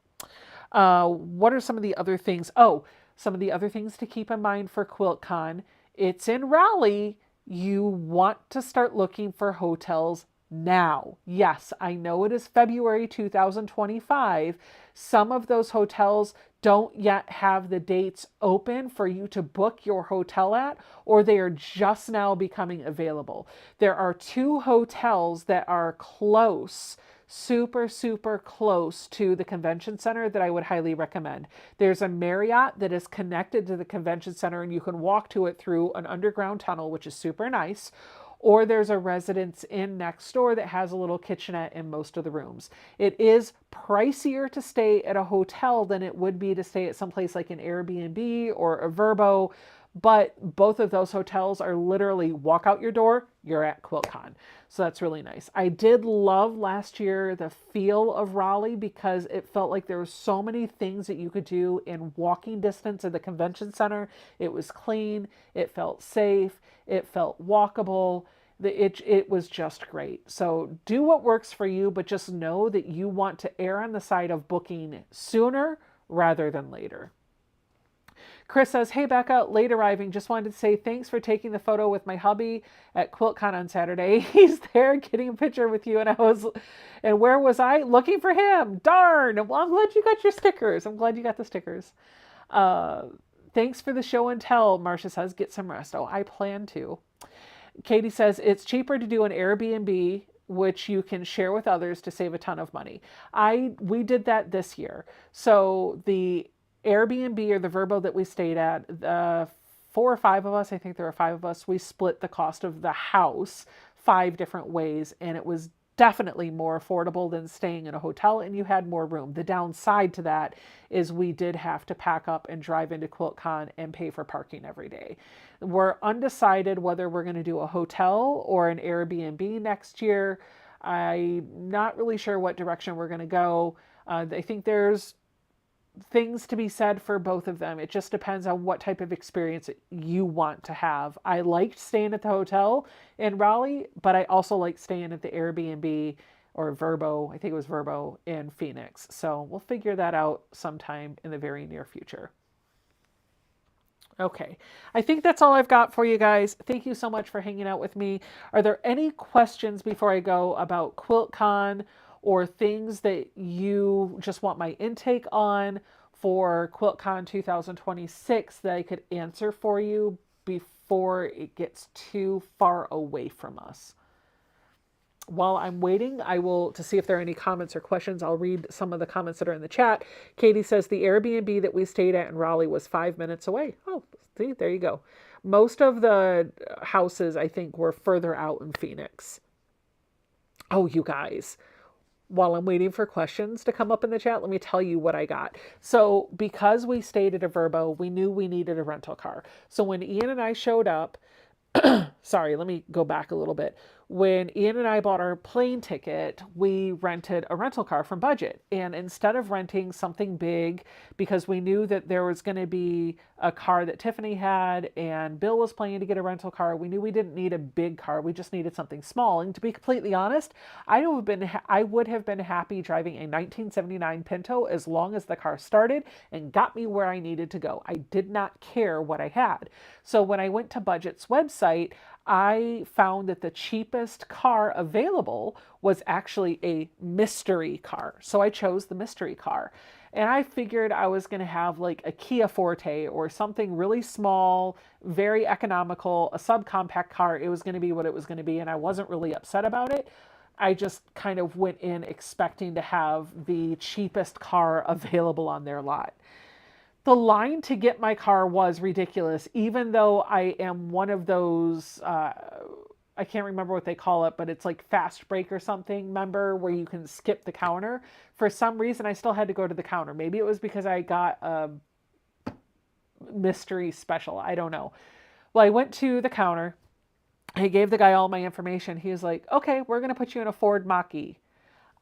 What are some of the other things? Oh, some of the other things to keep in mind for Quiltcon. It's in Raleigh. You want to start looking for hotels now. Yes, I know it is February 2025. Some of those hotels don't yet have the dates open for you to book your hotel at, or they are just now becoming available. There are 2 hotels that are close, super, super close to the convention center that I would highly recommend. There's a Marriott that is connected to the convention center, and you can walk to it through an underground tunnel, which is super nice. Or there's a Residence Inn next door that has a little kitchenette in most of the rooms. It is pricier to stay at a hotel than it would be to stay at someplace like an Airbnb or a Vrbo, but both of those hotels are literally walk out your door, you're at Quiltcon. So that's really nice. I did love last year the feel of Raleigh because it felt like there were so many things that you could do in walking distance of the convention center. It was clean, it felt safe, it felt walkable. It was just great. So do what works for you, but just know that you want to err on the side of booking sooner rather than later. Chris says, hey Becca, late arriving. Just wanted to say thanks for taking the photo with my hubby at Quiltcon on Saturday. He's there getting a picture with you, and where was I? Looking for him. Darn. Well, I'm glad you got your stickers. I'm glad you got the stickers. Thanks for the show and tell, Marcia says. Get some rest. Oh, I plan to. Katie says, it's cheaper to do an Airbnb, which you can share with others to save a ton of money. We did that this year. So the Airbnb or the Vrbo that we stayed at, 4 or 5 of us, I think there were 5 of us, we split the cost of the house 5 different ways, and it was definitely more affordable than staying in a hotel, and you had more room. The downside to that is we did have to pack up and drive into Quiltcon and pay for parking every day. We're undecided whether we're going to do a hotel or an Airbnb next year. I'm not really sure what direction we're going to go. I think there's things to be said for both of them. It just depends on what type of experience you want to have. I liked staying at the hotel in Raleigh, but I also like staying at the Airbnb or Vrbo, I think it was Vrbo, in Phoenix. So we'll figure that out sometime in the very near future. Okay, I think that's all I've got for you guys. Thank you so much for hanging out with me. Are there any questions before I go about Quiltcon or things that you just want my intake on for Quiltcon 2026 that I could answer for you before it gets too far away from us? While I'm waiting, to see if there are any comments or questions. I'll read some of the comments that are in the chat. Katie says the Airbnb that we stayed at in Raleigh was 5 minutes away. Oh, see, there you go. Most of the houses, I think, were further out in Phoenix. Oh, you guys. While I'm waiting for questions to come up in the chat, let me tell you what I got. So because we stayed at a Vrbo, we knew we needed a rental car. So when Ian and I showed up, sorry, let me go back a little bit. When Ian and I bought our plane ticket, we rented a rental car from Budget. And instead of renting something big, because we knew that there was going to be a car that Tiffany had and Bill was planning to get a rental car, we knew we didn't need a big car. We just needed something small. And to be completely honest, I would have been happy driving a 1979 Pinto as long as the car started and got me where I needed to go. I did not care what I had. So when I went to Budget's website, I found that the cheapest car available was actually a mystery car. So I chose the mystery car. And I figured I was going to have like a Kia Forte or something really small, very economical, a subcompact car. It was going to be what it was going to be, and I wasn't really upset about it. I just kind of went in expecting to have the cheapest car available on their lot. The line to get my car was ridiculous, even though I am one of those, I can't remember what they call it, but it's like fast break or something, member, where you can skip the counter. For some reason, I still had to go to the counter. Maybe it was because I got a mystery special. I don't know. Well, I went to the counter. I gave the guy all my information. He was like, okay, we're going to put you in a Ford Mach-E.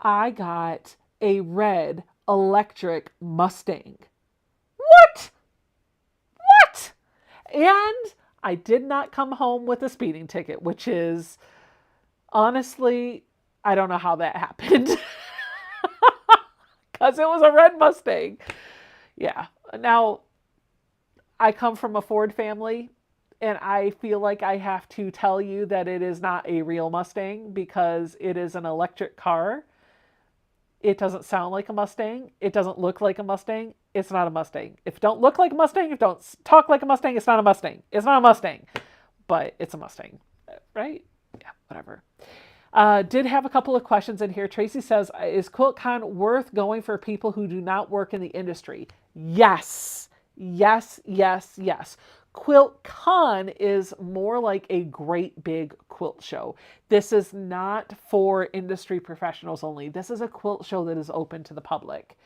I got a red electric Mustang. What? What? And I did not come home with a speeding ticket, which is honestly, I don't know how that happened. Because it was a red Mustang. Yeah. Now, I come from a Ford family, and I feel like I have to tell you that it is not a real Mustang because it is an electric car. It doesn't sound like a Mustang. It doesn't look like a Mustang. It's not a Mustang. If it don't look like a Mustang, if it don't talk like a Mustang, it's not a Mustang. It's not a Mustang, but it's a Mustang, right? Yeah, whatever. Did have a couple of questions in here. Tracy says, is Quiltcon worth going for people who do not work in the industry? Yes. Yes, yes, yes. Quiltcon is more like a great big quilt show. This is not for industry professionals only. This is a quilt show that is open to the public.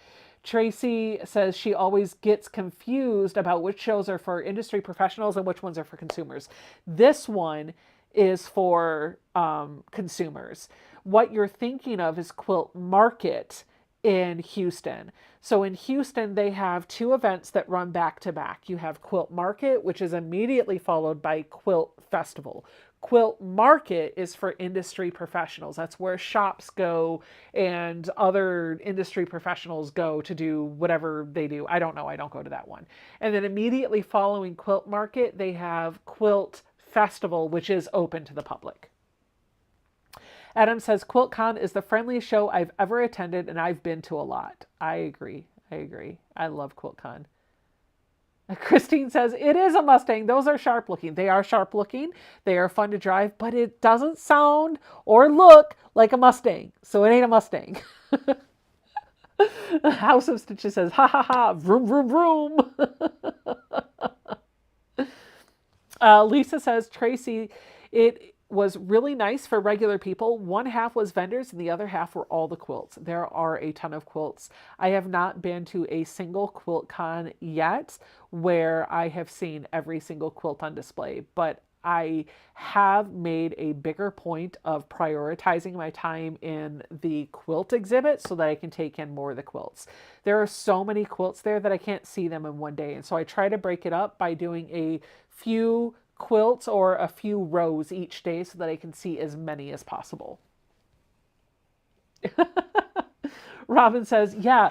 Tracy says she always gets confused about which shows are for industry professionals and which ones are for consumers. This one is for consumers. What you're thinking of is Quilt Market in Houston. So in Houston, they have two events that run back to back. You have Quilt Market, which is immediately followed by Quilt Festival. Quilt Market is for industry professionals. That's where shops go and other industry professionals go to do whatever they do. I don't know. I don't go to that one. And then immediately following Quilt Market, they have Quilt Festival, which is open to the public. Adam says, Quiltcon is the friendliest show I've ever attended, and I've been to a lot. I agree. I love Quiltcon. Christine says, it is a Mustang. Those are sharp looking. They are sharp looking. They are fun to drive, but it doesn't sound or look like a Mustang. So it ain't a Mustang. House of Stitches says, ha ha ha, vroom, vroom, vroom. Lisa says, Tracy, it was really nice for regular people. One half was vendors and the other half were all the quilts. There are a ton of quilts. I have not been to a single Quiltcon yet where I have seen every single quilt on display, but I have made a bigger point of prioritizing my time in the quilt exhibit so that I can take in more of the quilts. There are so many quilts there that I can't see them in one day. And so I try to break it up by doing a few quilts or a few rows each day so that I can see as many as possible. Robin says, yeah,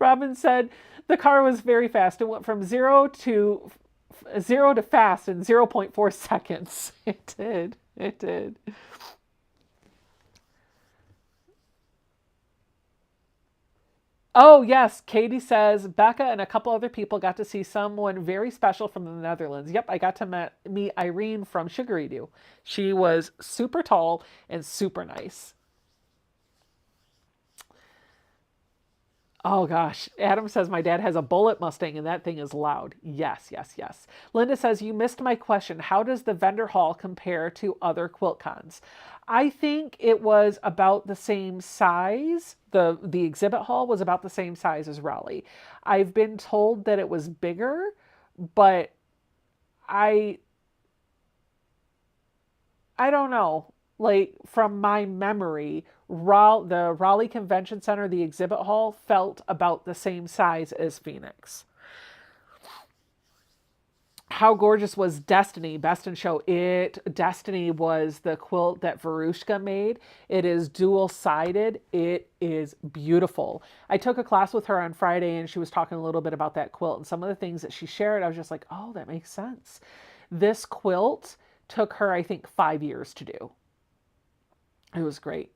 Robin said the car was very fast. It went from zero to fast in 0.4 seconds. It did. Oh, yes. Katie says, Becca and a couple other people got to see someone very special from the Netherlands. Yep, I got to meet Irene from Sugary Doo. She was super tall and super nice. Oh gosh. Adam says my dad has a bullet Mustang and that thing is loud. Yes, yes, yes. Linda says you missed my question. How does the vendor hall compare to other quilt cons? I think it was about the same size. The exhibit hall was about the same size as Raleigh. I've been told that it was bigger, but I I don't know. Like from my memory, the Raleigh Convention Center, the exhibit hall, felt about the same size as Phoenix. How gorgeous was Destiny? Best in Show. Destiny was the quilt that Verushka made. It is dual sided. It is beautiful. I took a class with her on Friday and she was talking a little bit about that quilt and some of the things that she shared. I was just like, oh, that makes sense. This quilt took her, I think, 5 years to do. It was great.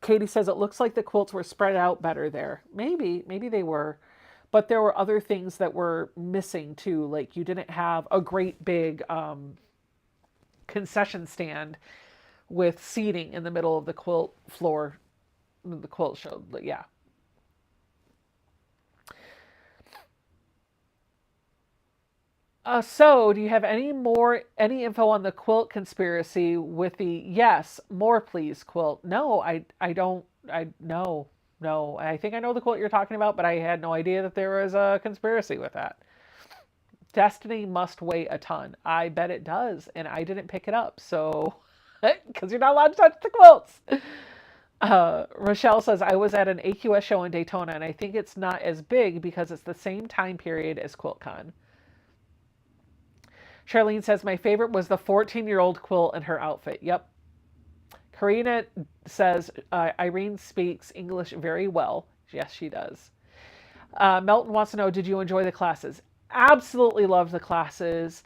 Katie says it looks like the quilts were spread out better there. Maybe they were. But there were other things that were missing too. Like you didn't have a great big concession stand with seating in the middle of the quilt floor, the quilt show. But yeah. So, do you have any info on the quilt conspiracy with the yes, more please quilt? No, I don't, no, no. I think I know the quilt you're talking about, but I had no idea that there was a conspiracy with that. Destiny must weigh a ton. I bet it does, and I didn't pick it up, so, because you're not allowed to touch the quilts. Rochelle says, I was at an AQS show in Daytona, and I think it's not as big because it's the same time period as Quiltcon. Charlene says, my favorite was the 14-year-old quilt and her outfit. Yep. Karina says, Irene speaks English very well. Yes, she does. Melton wants to know, did you enjoy the classes? Absolutely loved the classes.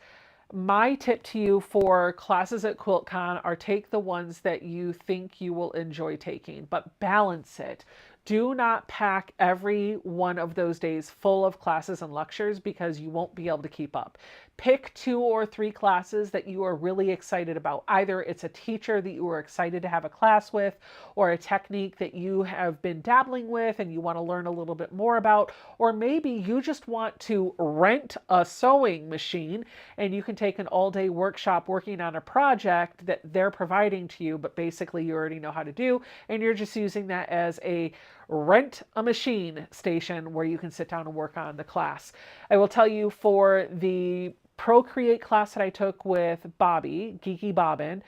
My tip to you for classes at Quiltcon are take the ones that you think you will enjoy taking, but balance it. Do not pack every one of those days full of classes and lectures because you won't be able to keep up. Pick 2 or 3 classes that you are really excited about. Either it's a teacher that you are excited to have a class with, or a technique that you have been dabbling with and you want to learn a little bit more about, or maybe you just want to rent a sewing machine and you can take an all-day workshop working on a project that they're providing to you, but basically you already know how to do, and you're just using that as a rent a machine station where you can sit down and work on the class. I will tell you, for the Procreate class that I took with Bobby, Geeky Bobbin,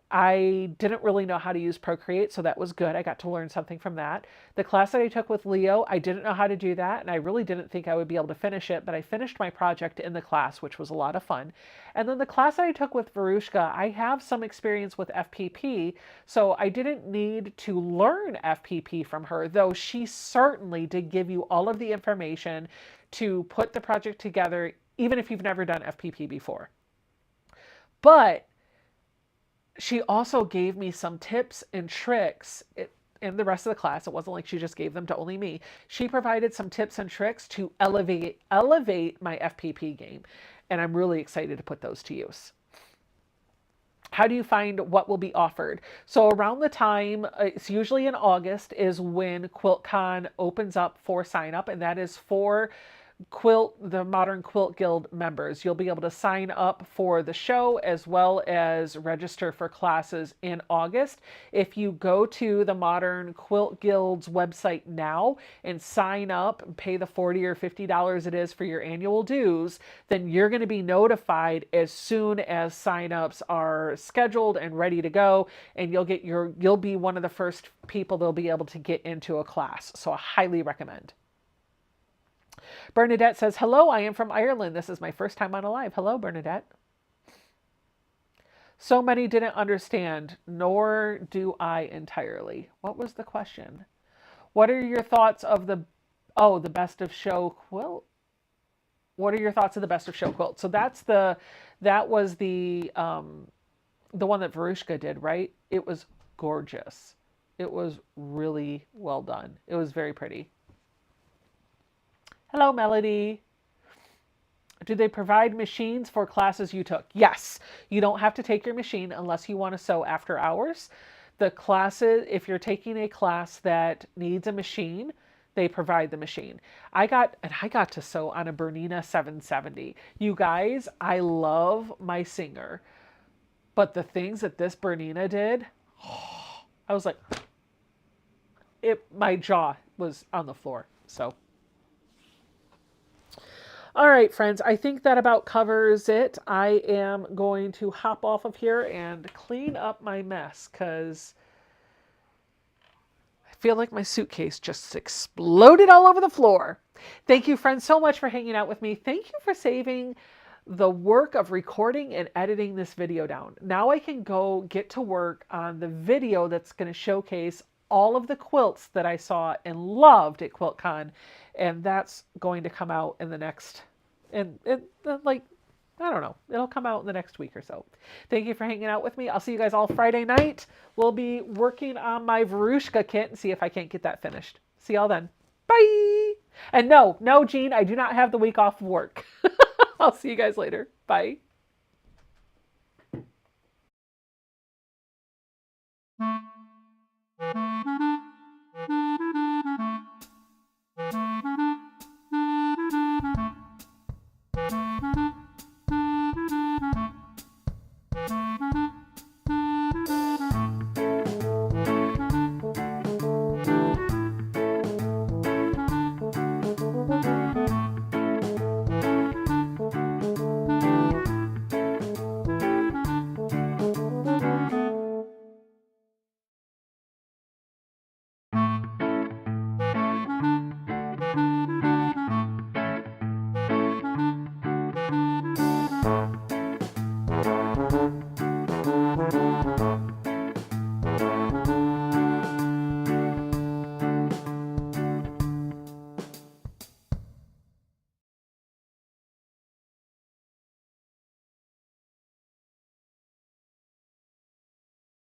I didn't really know how to use Procreate, so that was good. I got to learn something from that. The class that I took with Leo, I didn't know how to do that, and I really didn't think I would be able to finish it, but I finished my project in the class, which was a lot of fun. And then the class that I took with Varushka, I have some experience with FPP, so I didn't need to learn FPP from her, though she certainly did give you all of the information to put the project together, even if you've never done FPP before. But she also gave me some tips and tricks in the rest of the class. It wasn't like she just gave them to only me. She provided some tips and tricks to elevate my FPP game, and I'm really excited to put those to use. How do you find what will be offered? So around the time, it's usually in August, is when QuiltCon opens up for sign up, and that is for the Modern Quilt Guild members. You'll be able to sign up for the show as well as register for classes in August. If you go to the Modern Quilt Guild's website now and sign up and pay the $40 or $50 it is for your annual dues, then you're going to be notified as soon as signups are scheduled and ready to go, and you'll be one of the first people they'll be able to get into a class. So I highly recommend. Bernadette says, hello, I am from Ireland. This is my first time on a live. Hello, Bernadette. So many didn't understand, nor do I entirely. What was the question? What are your thoughts of the best of show quilt? What are your thoughts of the best of show quilt? So that was the one that Varushka did, right? It was gorgeous. It was really well done. It was very pretty. Hello, Melody. Do they provide machines for classes you took? Yes. You don't have to take your machine unless you want to sew after hours. The classes, if you're taking a class that needs a machine, they provide the machine. I got to sew on a Bernina 770. You guys, I love my Singer, but the things that this Bernina did, I was like, my jaw was on the floor. So. All right, friends, I think that about covers it. I am going to hop off of here and clean up my mess because I feel like my suitcase just exploded all over the floor. Thank you, friends, so much for hanging out with me. Thank you for saving the work of recording and editing this video down. Now I can go get to work on the video that's going to showcase all of the quilts that I saw and loved at QuiltCon, and that's going to come out in the next, like, I don't know, it'll come out in the next week or so. Thank you for hanging out with me. I'll see you guys all Friday night. We'll be working on my Varushka kit and see if I can't get that finished. See y'all then. Bye! And no, Jean, I do not have the week off of work. I'll see you guys later. Bye.